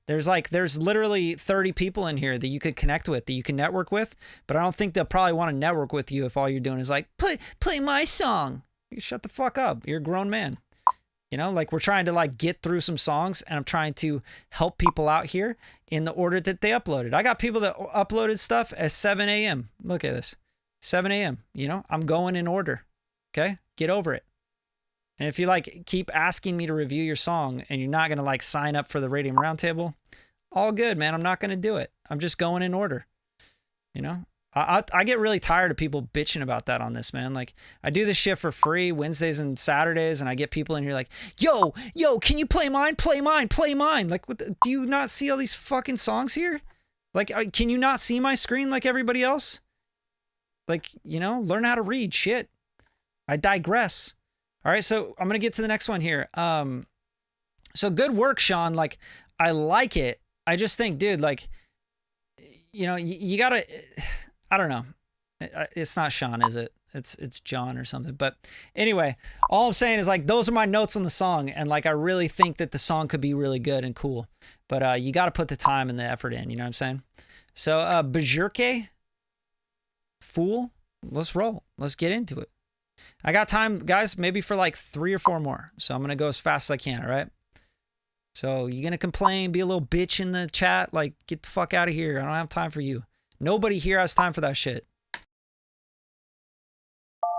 There's literally 30 people in here that you could connect with, that you can network with, but I don't think they'll probably want to network with you if all you're doing is like, play my song. You shut the fuck up. You're a grown man. You know, like, we're trying to like get through some songs, and I'm trying to help people out here in the order that they uploaded. I got people that uploaded stuff at 7 a.m. Look at this, 7 a.m. You know, I'm going in order. Okay, get over it. And if you like keep asking me to review your song and you're not gonna like sign up for the Radium Roundtable, all good, man. I'm not gonna do it. I'm just going in order. You know. I get really tired of people bitching about that on this, man. Like, I do this shit for free Wednesdays and Saturdays, and I get people in here like, yo, can you play mine? Play mine. Like, do you not see all these fucking songs here? Like, can you not see my screen like everybody else? Like, you know, learn how to read shit. I digress. All right, so I'm gonna get to the next one here. So good work, Sean. Like, I like it. I just think, dude, like, you know, you gotta. I don't know. It's not Sean, is it? It's John or something. But anyway, all I'm saying is, like, those are my notes on the song, and like, I really think that the song could be really good and cool. But you got to put the time and the effort in. You know what I'm saying? So Bajurke, Fool, let's roll. Let's get into it. I got time, guys, maybe for like 3 or 4 more. So I'm gonna go as fast as I can. All right. So you're gonna complain, be a little bitch in the chat, like, get the fuck out of here. I don't have time for you. Nobody here has time for that shit.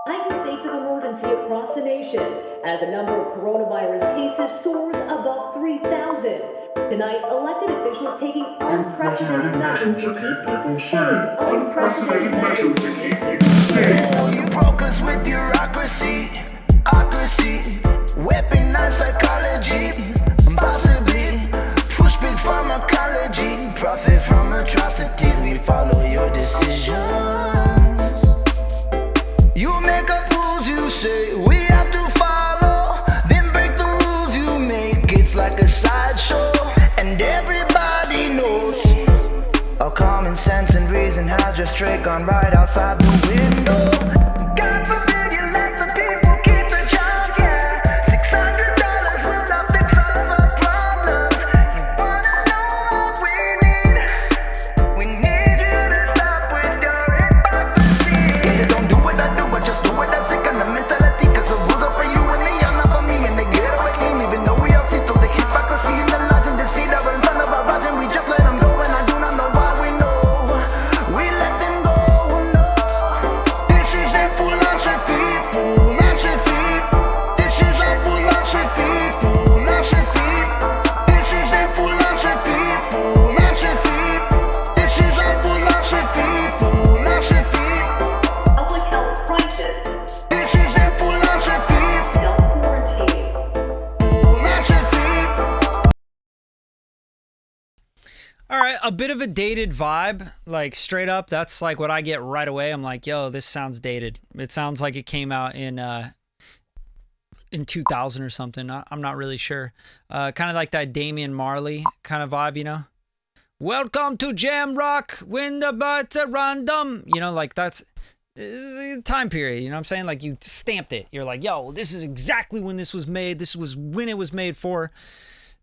Heightened states of emergency across the nation as a number of coronavirus cases soars above 3,000. Tonight, elected officials taking unprecedented measures to keep people safe. Unprecedented measures to keep people safe. Oh, you broke us with bureaucracy, weaponized psychology, possibly push big pharmacology, profit from atrocities. We follow your decisions. You make up rules, you say we have to follow, then break the rules you make. It's like a sideshow, and everybody knows our common sense and reason has just straight gone right outside the window. God forbid you let the people keep their jobs, yeah. $600 will not fix all of our problems. You wanna know what we need? We need you to stop with your hypocrisy. Yes, you don't do what I do, but just do what I say. Kind of mentality, cause the rules are for you and they are not for me. And they get away clean, even though we all see through the hypocrisy and the lies and deceit of our son of our rising. We just let them go, and I do not know why we know. We let them go, no. This is the a bit of a dated vibe, like straight up. That's like what I get right away. I'm like, yo, this sounds dated. It sounds like it came out in 2000 or something. I'm not really sure. Kind of like that Damian Marley kind of vibe, you know? Welcome to Jam Rock when the butts are random. You know, like that's time period, you know what I'm saying? Like you stamped it. You're like, yo, this is exactly when this was made. This was when it was made for.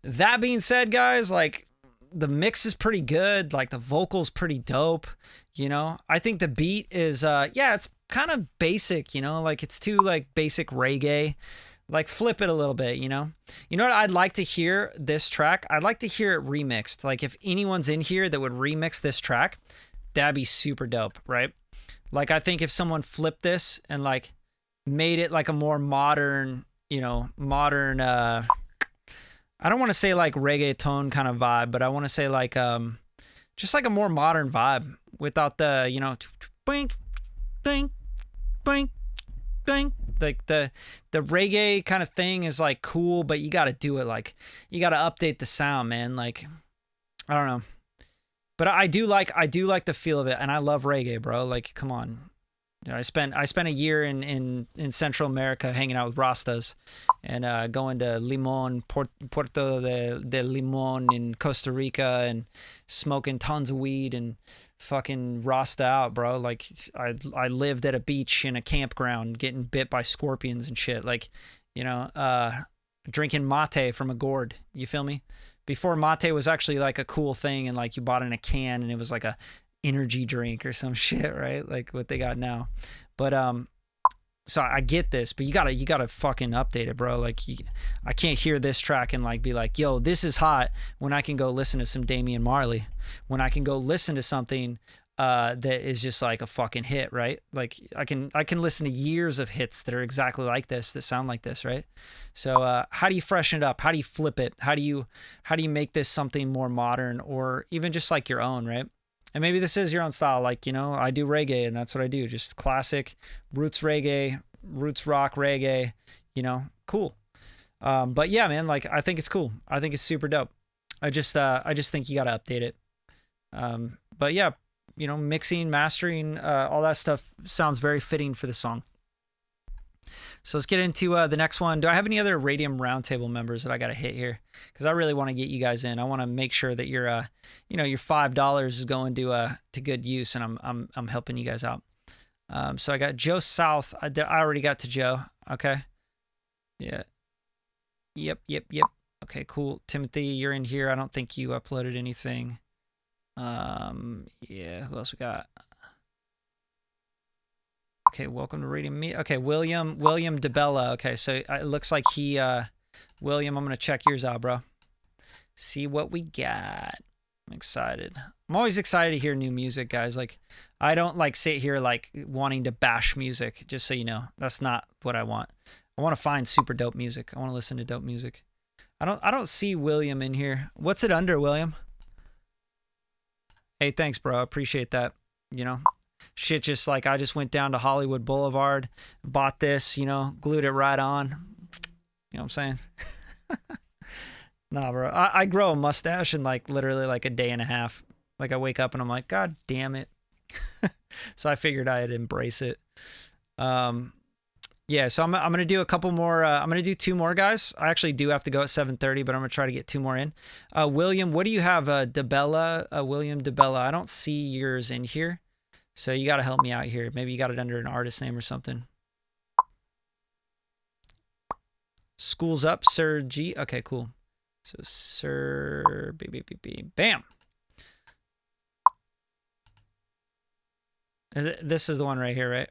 That being said, guys, like the mix is pretty good. Like the vocals pretty dope, you know? I think the beat is, yeah, it's kind of basic, you know? Like it's too like basic reggae. Like flip it a little bit, you know? You know what I'd like to hear this track? I'd like to hear it remixed. Like if anyone's in here that would remix this track, that'd be super dope, right? Like I think if someone flipped this and like made it like a more modern, you know, modern, I don't want to say like reggaeton kind of vibe, but I want to say like, just like a more modern vibe without the, you know, bing, bing, bing, bing. Like the reggae kind of thing is like cool, but you got to do it. Like you got to update the sound, man. Like, I don't know, but I do like the feel of it. And I love reggae, bro. Like, come on. You know, I spent a year in Central America hanging out with Rastas and going to Limon, Puerto de Limon in Costa Rica and smoking tons of weed and fucking Rasta out, bro. Like I lived at a beach in a campground getting bit by scorpions and shit. Like, you know, drinking mate from a gourd. You feel me? Before mate was actually like a cool thing and like you bought it in a can and it was like a energy drink or some shit, right? Like what they got now. But so I get this, but you gotta fucking update it, bro. Like I can't hear this track and like be like, yo, this is hot, when I can go listen to some Damian Marley, when I can go listen to something that is just like a fucking hit, right? Like I can listen to years of hits that are exactly like this, that sound like this, right? So how do you freshen it up? How do you flip it? How do you make this something more modern or even just like your own, right? And maybe this is your own style. Like, you know, I do reggae and that's what I do. Just classic roots reggae, roots rock reggae, you know, cool. But yeah, man, like I think it's cool. I think it's super dope. I just think you got to update it. But yeah, you know, mixing, mastering, all that stuff sounds very fitting for the song. So let's get into the next one. Do I have any other Radium Roundtable members that I got to hit here? Because I really want to get you guys in. I want to make sure that your, you know, your $5 is going to good use, and I'm helping you guys out. So I got Joe South. I already got to Joe. Okay. Yeah. Yep. Okay, cool. Timothy, you're in here. I don't think you uploaded anything. Yeah. Who else we got? Okay, welcome to Radium Me. Okay, William DeBella. Okay, so it looks like he, William, I'm going to check yours out, bro. See what we got. I'm excited. I'm always excited to hear new music, guys. Like, I don't, like, sit here, like, wanting to bash music, just so you know. That's not what I want. I want to find super dope music. I want to listen to dope music. I don't see William in here. What's it under, William? Hey, thanks, bro. I appreciate that, you know. Shit, just like I just went down to Hollywood Boulevard, bought this, you know, glued it right on. You know what I'm saying? Nah, bro. I grow a mustache in like literally like a day and a half. Like I wake up and I'm like, God damn it. So I figured I'd embrace it. Yeah, so I'm going to do a couple more. I'm going to do 2 more, guys. I actually do have to go at 7:30, but I'm going to try to get 2 more in. William, what do you have? DeBella, William DeBella. I don't see yours in here. So you got to help me out here. Maybe you got it under an artist name or something. School's up, Sergey. Okay, cool. So Sir, bam. This is the one right here, right?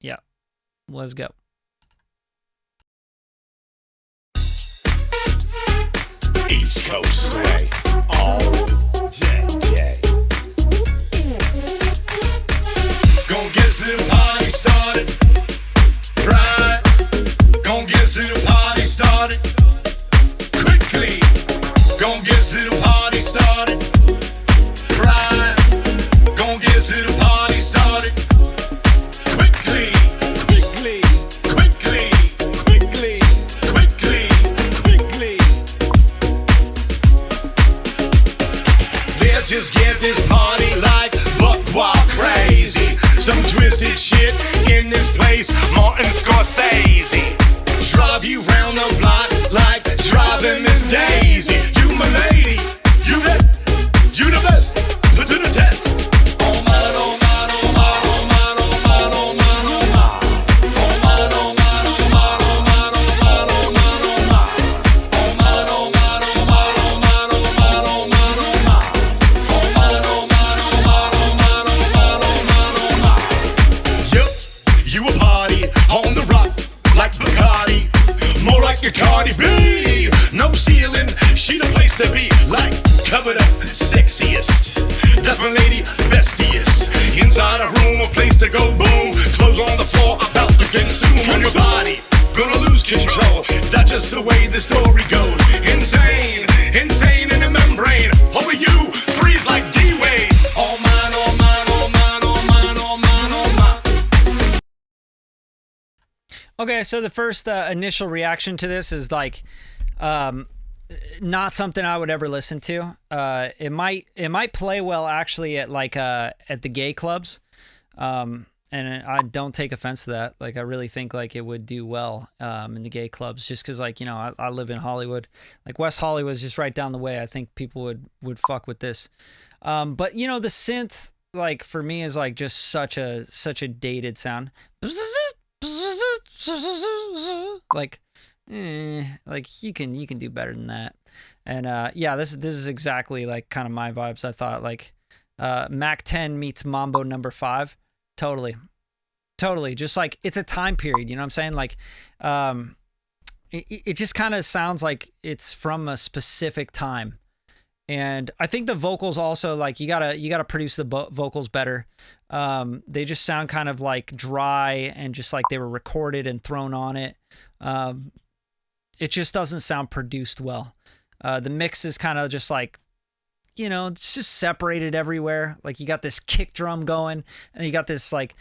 Yeah. Let's go. East Coast sway all day. Gon' get us to the party started, right? Gon' get us to the party started, quickly. Gon' get us to the party started, right? Gon' get us to the party started, quickly, quickly, quickly, quickly, quickly, quickly. They're just get this party like buck wild crazy. Some twisted shit in this place, Martin Scorsese. Drive you round the block like driving Miss Daisy. You my lady, you the best, put to the test. Oh my, oh my, oh my, oh my, oh my, oh my, oh my. Oh my, oh my, oh my, oh my, oh my, oh my, oh my. Oh my, oh my, oh my, oh my, oh my, oh my, oh my. Oh my, oh my, oh my, oh my, oh my, oh my. Yup, you a party on the rock like Bacardi, more like a Cardi B. No ceiling, she the place to be. Like covered up, sexiest, definitely lady, bestiest. Inside a room, a place to go boom. Clothes on the floor, about to consume on your body. Gonna lose control. That's just the way the story goes. Insane, insane in the membrane. Over you, freeze like D-Wade. Oh mine, oh mine, oh mine, oh mine, oh mine, oh mine. Okay, so the first initial reaction to this is like, not something I would ever listen to. It might play well actually at like at the gay clubs, and I don't take offense to that. Like I really think like it would do well in the gay clubs, just because like, you know, I live in Hollywood, like West Hollywood is just right down the way. I think people would fuck with this, but you know, the synth like for me is like just such a dated sound. Like you can do better than that. And yeah, this is exactly like kind of my vibes. I thought like Mac 10 meets Mambo number 5. Totally just like it's a time period, you know what I'm saying? Like it just kind of sounds like it's from a specific time. And I think the vocals also, like you gotta produce the vocals better. They just sound kind of like dry and just like they were recorded and thrown on it. It just doesn't sound produced well. The mix is kind of just like, you know, it's just separated everywhere. Like you got this kick drum going and you got this like,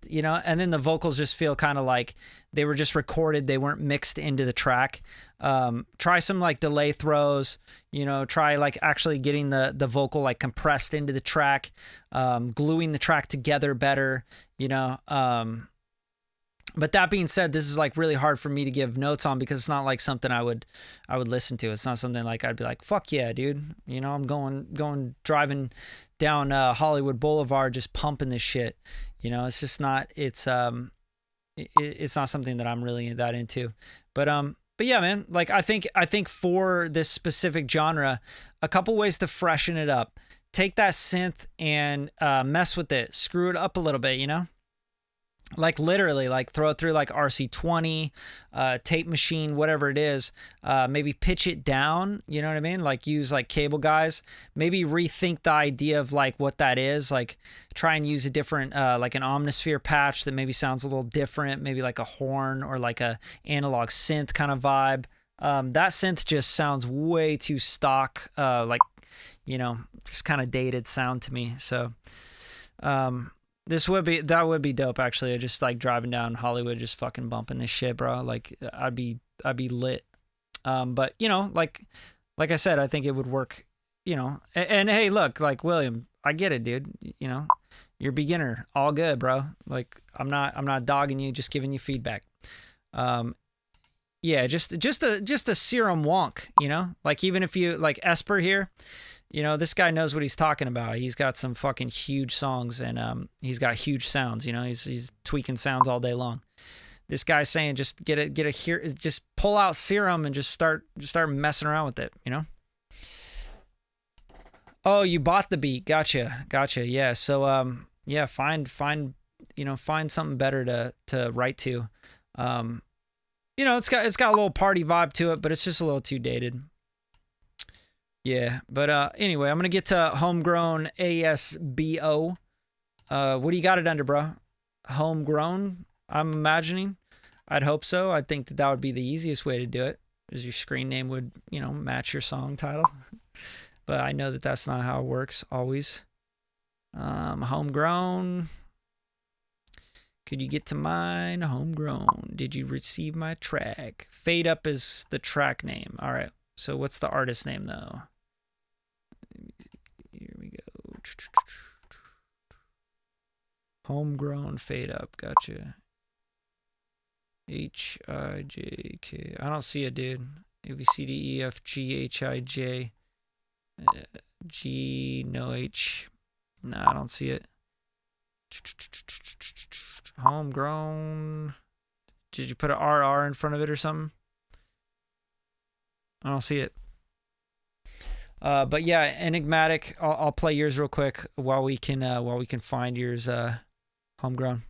you know, and then the vocals just feel kind of like they were just recorded. They weren't mixed into the track. Try some like delay throws, you know, try like actually getting the vocal like compressed into the track, gluing the track together better, you know. But that being said, this is like really hard for me to give notes on because it's not like something I would listen to. It's not something like I'd be like, fuck yeah, dude. You know, I'm going driving down Hollywood Boulevard just pumping this shit. You know, it's just not, it's not something that I'm really that into. But yeah, man, like I think for this specific genre, a couple ways to freshen it up. Take that synth and mess with it, screw it up a little bit, you know? Like literally like throw it through like RC20, tape machine, whatever it is, maybe pitch it down, you know what I mean? Like use like cable guys, maybe rethink the idea of like what that is, like try and use a different, like an omnisphere patch that maybe sounds a little different, maybe like a horn or like a analog synth kind of vibe. That synth just sounds way too stock, like, you know, just kind of dated sound to me. So, that would be dope actually. I just like driving down Hollywood, just fucking bumping this shit, bro. Like I'd be lit. But you know, like I said, I think it would work, you know, and hey, look, like William, I get it, dude. You know, you're a beginner, all good, bro. Like I'm not dogging you, just giving you feedback. Yeah, just a serum wonk, you know, like even if you like Esper here, you know, this guy knows what he's talking about. He's got some fucking huge songs and he's got huge sounds, you know, he's tweaking sounds all day long. This guy's saying just just pull out serum and just start messing around with it, you know? Oh, you bought the beat. Gotcha. Yeah. So yeah, find something better to write to. You know, it's got a little party vibe to it, but it's just a little too dated. Yeah, but anyway, I'm gonna get to Homegrown ASBO. What do you got it under, bro? Homegrown, I'm imagining. I'd hope so. I think that would be the easiest way to do it, is your screen name would, you know, match your song title. But I know that that's not how it works always. Homegrown. Could you get to mine? Homegrown. Did you receive my track? Fade Up is the track name. All right. So what's the artist name though? Let me Homegrown fade up. Gotcha. H-I-J-K. I don't see it, dude. A, B, C, D, E, F, G, H, I, J. G, no H. No, I don't see it. Homegrown. Did you put an RR in front of it or something? I don't see it. But yeah, Enigmatic. I'll play yours real quick while we can find yours. Homegrown.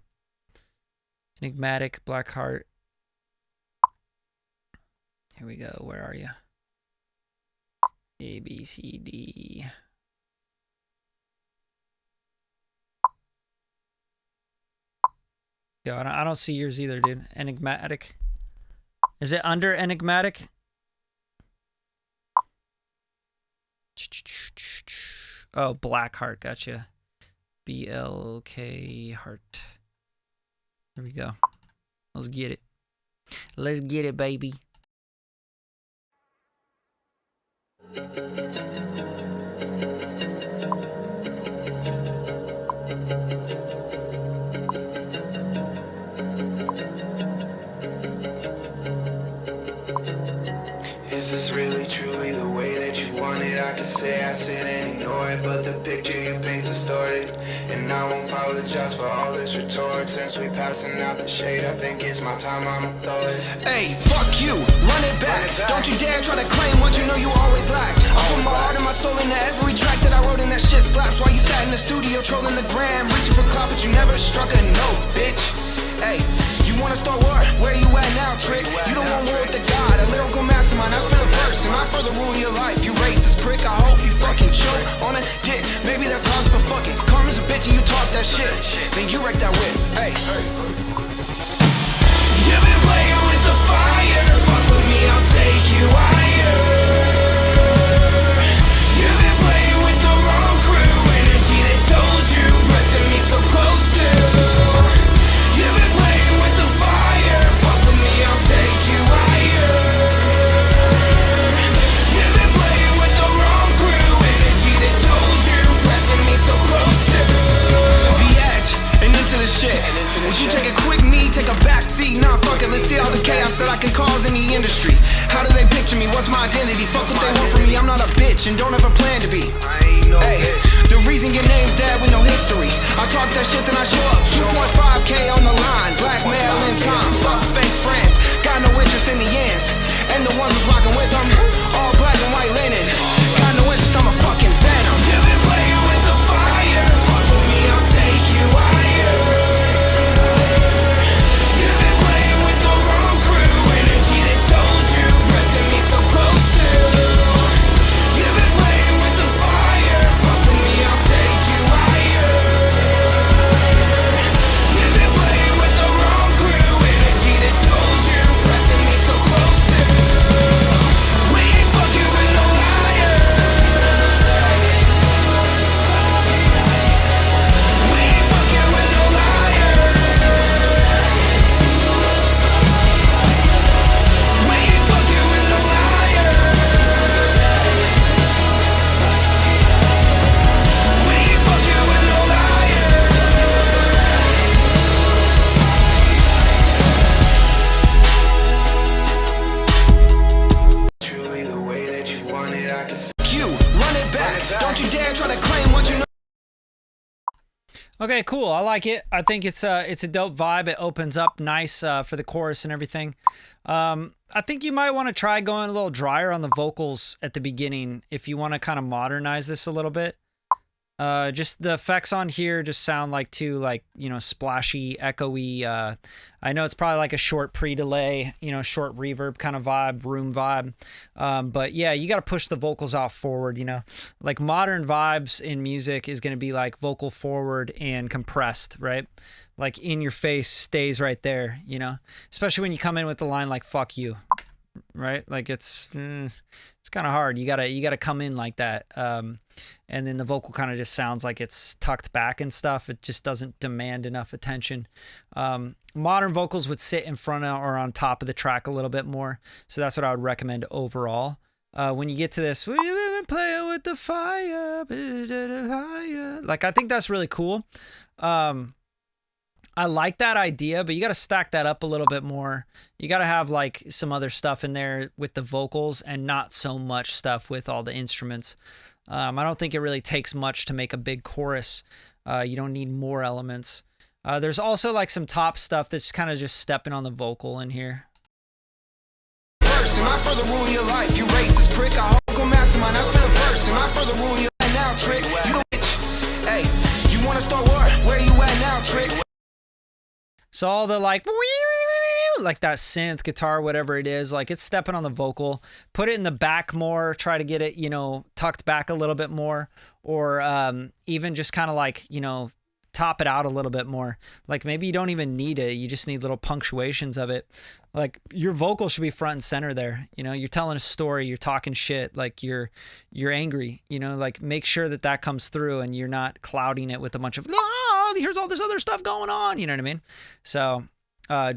Enigmatic, Blackheart. Here we go. Where are you? A, B, C, D. Yo, I don't see yours either, dude. Enigmatic. Is it under Enigmatic? Oh, Blackheart. Gotcha. BLK Heart. Here we go. Let's get it. Let's get it, baby. Is this really truly the way that you want it? I could say I sit and ignore it, but the picture you paint distorted. And I won't apologize for all this rhetoric. Since we passing out the shade, I think it's my time, I'ma throw it. Hey, fuck you, run it back. Don't you dare try to claim what you know you always lacked. I put my heart and my soul into every track that I wrote, and that shit slaps. While you sat in the studio trolling the gram, reaching for clout, but you never struck a note, bitch. Hey, you wanna start war? Where you at now, trick? You don't want war with the god, a lyrical mastermind. I spit a verse and I further rule your life. You racist prick, I hope you fucking choke on a dick. Maybe that's cause, but fuck it. Karma's a bitch and you talk that shit, then you wreck that whip. Hey, you've been playing with the fire. Fuck with me, I'll take you higher. You've been playing with the wrong crew. Energy that told you, pressing me so close to. You've been playing with the fire. Fuck with me, I'll take you higher. You've been playing with the wrong crew. Energy that told you, pressing me so close to. Biatch, and into the shit. Would you take a quick knee, take a back seat? Nah, fuck it, let's see all the chaos that I can cause in the industry. How do they picture me? What's my identity? Fuck what they want from me, I'm not a bitch and don't ever plan to be. Hey, the reason your name's dead with no history. I talk that shit, then I show up. 2.5K on the line, blackmail in time. Fuck fake friends, got no interest in the ends. And the ones who's rocking with them, all black and white linen. Got no interest, I'm a fucking venom. You've been playing with the fire. Fuck with me, I'll take you higher. You've been playing with the wrong crew. Energy that told you, pressing me so close to. You've been playing with the fire. Fuck with me, I'll take you higher. You've been playing with the wrong crew. Energy that told you, pressing me so close to. We ain't fucking with no liar. We ain't fucking with no liar. We ain't fucking with no liar. We ain't fucking with no liar. Truly the way that you want it, I can see you. Run it back. Don't you dare try to claim what you know. Okay, cool. I like it. I think it's a dope vibe. It opens up nice for the chorus and everything. I think you might want to try going a little drier on the vocals at the beginning if you want to kind of modernize this a little bit. Just the effects on here just sound like too, like, you know, splashy, echoey. I know it's probably like a short pre-delay, you know, short reverb kind of vibe, room vibe. But yeah, you got to push the vocals out forward, you know, like modern vibes in music is going to be like vocal forward and compressed, right? Like in your face stays right there, you know, especially when you come in with the line like, fuck you, right? Like it's kind of hard. You gotta come in like that. And then the vocal kind of just sounds like it's tucked back and stuff. It just doesn't demand enough attention. Modern vocals would sit in front of or on top of the track a little bit more. So that's what I would recommend overall. When you get to this, playing with the fire. Like, I think that's really cool. I like that idea, but you got to stack that up a little bit more. You got to have like some other stuff in there with the vocals and not so much stuff with all the instruments. I don't think it really takes much to make a big chorus. You don't need more elements. There's also like some top stuff that's kind of just stepping on the vocal in here. Verse, am I further rule your life? You racist prick. I hope go mastermind. I spit a verse. Am I further rule your life now, trick? You don't bitch. Hey, you want to start war? Where you at now, trick? So all the like that synth guitar, whatever it is, like it's stepping on the vocal. Put it in the back more, try to get it, you know, tucked back a little bit more, or even just kind of like, you know, top it out a little bit more. Like maybe you don't even need it. You just need little punctuations of it. Like your vocal should be front and center there. You know, you're telling a story, you're talking shit, like you're angry, you know, like make sure that that comes through and you're not clouding it with a bunch of, oh, here's all this other stuff going on. You know what I mean? So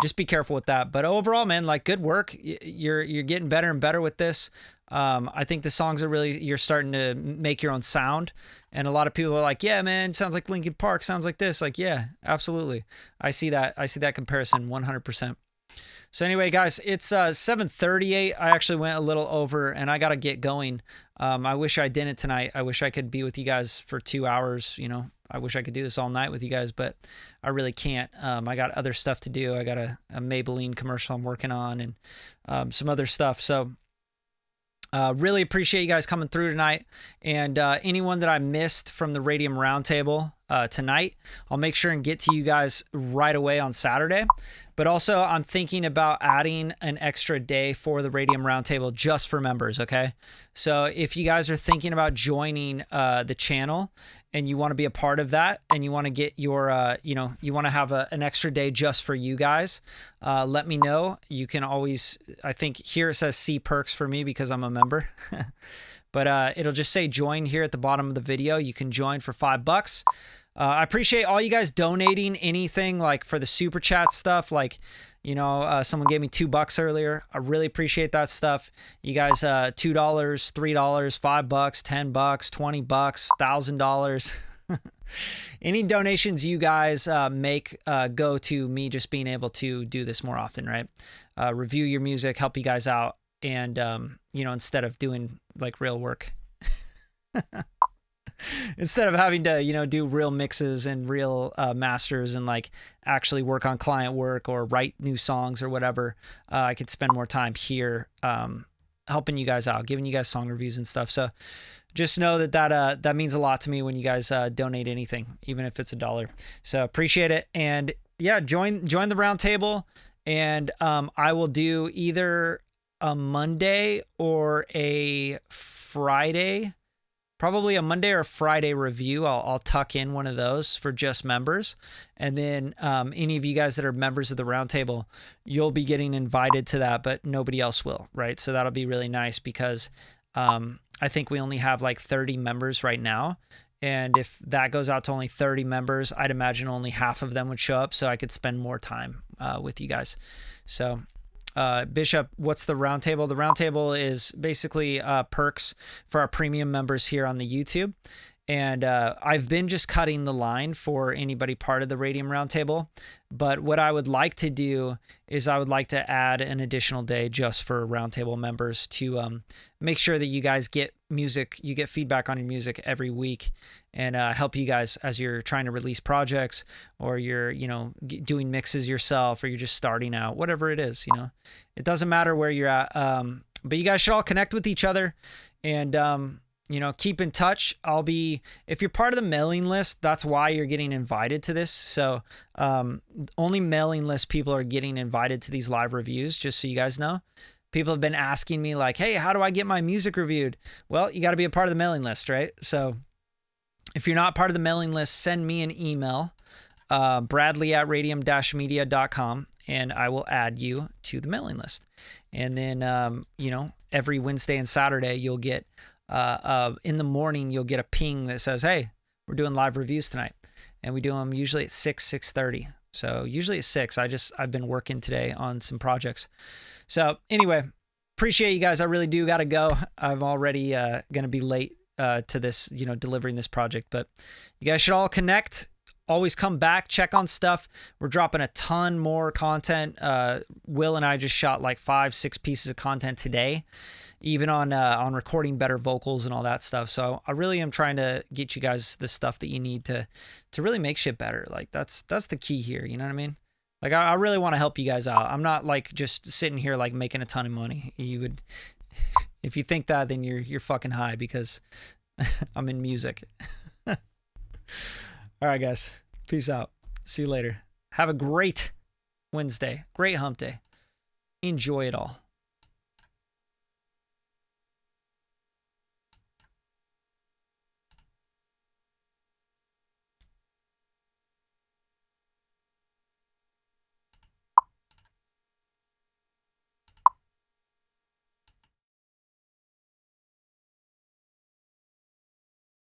just be careful with that. But overall, man, like good work. You're getting better and better with this. I think the songs are really, you're starting to make your own sound. And a lot of people are like, yeah, man, sounds like Linkin Park, sounds like this. Like, yeah, absolutely. I see that comparison 100%. So anyway, guys, it's 7:38. I actually went a little over and I got to get going. I wish I didn't tonight. I wish I could be with you guys for 2 hours. You know, I wish I could do this all night with you guys, but I really can't. I got other stuff to do. I got a Maybelline commercial I'm working on and some other stuff. So really appreciate you guys coming through tonight. And anyone that I missed from the Radium Roundtable tonight, I'll make sure and get to you guys right away on Saturday. But also, I'm thinking about adding an extra day for the Radium Roundtable just for members, okay? So if you guys are thinking about joining the channel and you want to be a part of that and you want to get your, you know, you want to have an extra day just for you guys, let me know. You can always, I think here it says see perks for me because I'm a member. But it'll just say join here at the bottom of the video. You can join for $5. I appreciate all you guys donating anything like for the super chat stuff. Like, you know, someone gave me $2 earlier. I really appreciate that stuff. You guys, $2, $3, $5, $10, $20, $1,000. Any donations you guys make go to me just being able to do this more often, right? Review your music, help you guys out. And, you know, instead of doing like real work. Instead of having to, you know, do real mixes and real masters and like actually work on client work or write new songs or whatever, I could spend more time here helping you guys out, giving you guys song reviews and stuff. So just know that means a lot to me when you guys donate anything, even if it's $1. So appreciate it. And yeah, join the round table, and I will do either a Monday or a Friday. Probably a Monday or a Friday review. I'll tuck in one of those for just members. And then any of you guys that are members of the roundtable, you'll be getting invited to that, but nobody else will, right? So that'll be really nice because I think we only have like 30 members right now. And if that goes out to only 30 members, I'd imagine only half of them would show up, so I could spend more time with you guys. So Bishop, what's the roundtable? The roundtable is basically perks for our premium members here on the YouTube. And I've been just cutting the line for anybody part of the Radium Roundtable. But what I would like to do is I would like to add an additional day just for Roundtable members to make sure that you guys get music, you get feedback on your music every week, and help you guys as you're trying to release projects, or you're, you know, doing mixes yourself, or you're just starting out, whatever it is, you know. It doesn't matter where you're at. But you guys should all connect with each other and, you know, keep in touch. If you're part of the mailing list, that's why you're getting invited to this. So only mailing list people are getting invited to these live reviews, just so you guys know. People have been asking me like, hey, how do I get my music reviewed? Well, you got to be a part of the mailing list, right? So if you're not part of the mailing list, send me an email, bradley@radium-media.com, and I will add you to the mailing list. And then, you know, every Wednesday and Saturday, you'll get in the morning, you'll get a ping that says, hey, we're doing live reviews tonight. And we do them usually at 6:30. So usually at 6. I've been working today on some projects. So anyway, appreciate you guys. I really do. Got to go. I'm already going to be late to this, delivering this project. But you guys should all connect. Always come back, check on stuff. We're dropping a ton more content. Will and I just shot like 5-6 pieces of content today, even on recording better vocals and all that stuff. So I really am trying to get you guys the stuff that you need to really make shit better. Like that's the key here. You know what I mean? Like I really want to help you guys out. I'm not like just sitting here like making a ton of money. You would, if you think that, then you're fucking high, because I'm in music. All right, guys. Peace out. See you later. Have a great Wednesday. Great hump day. Enjoy it all.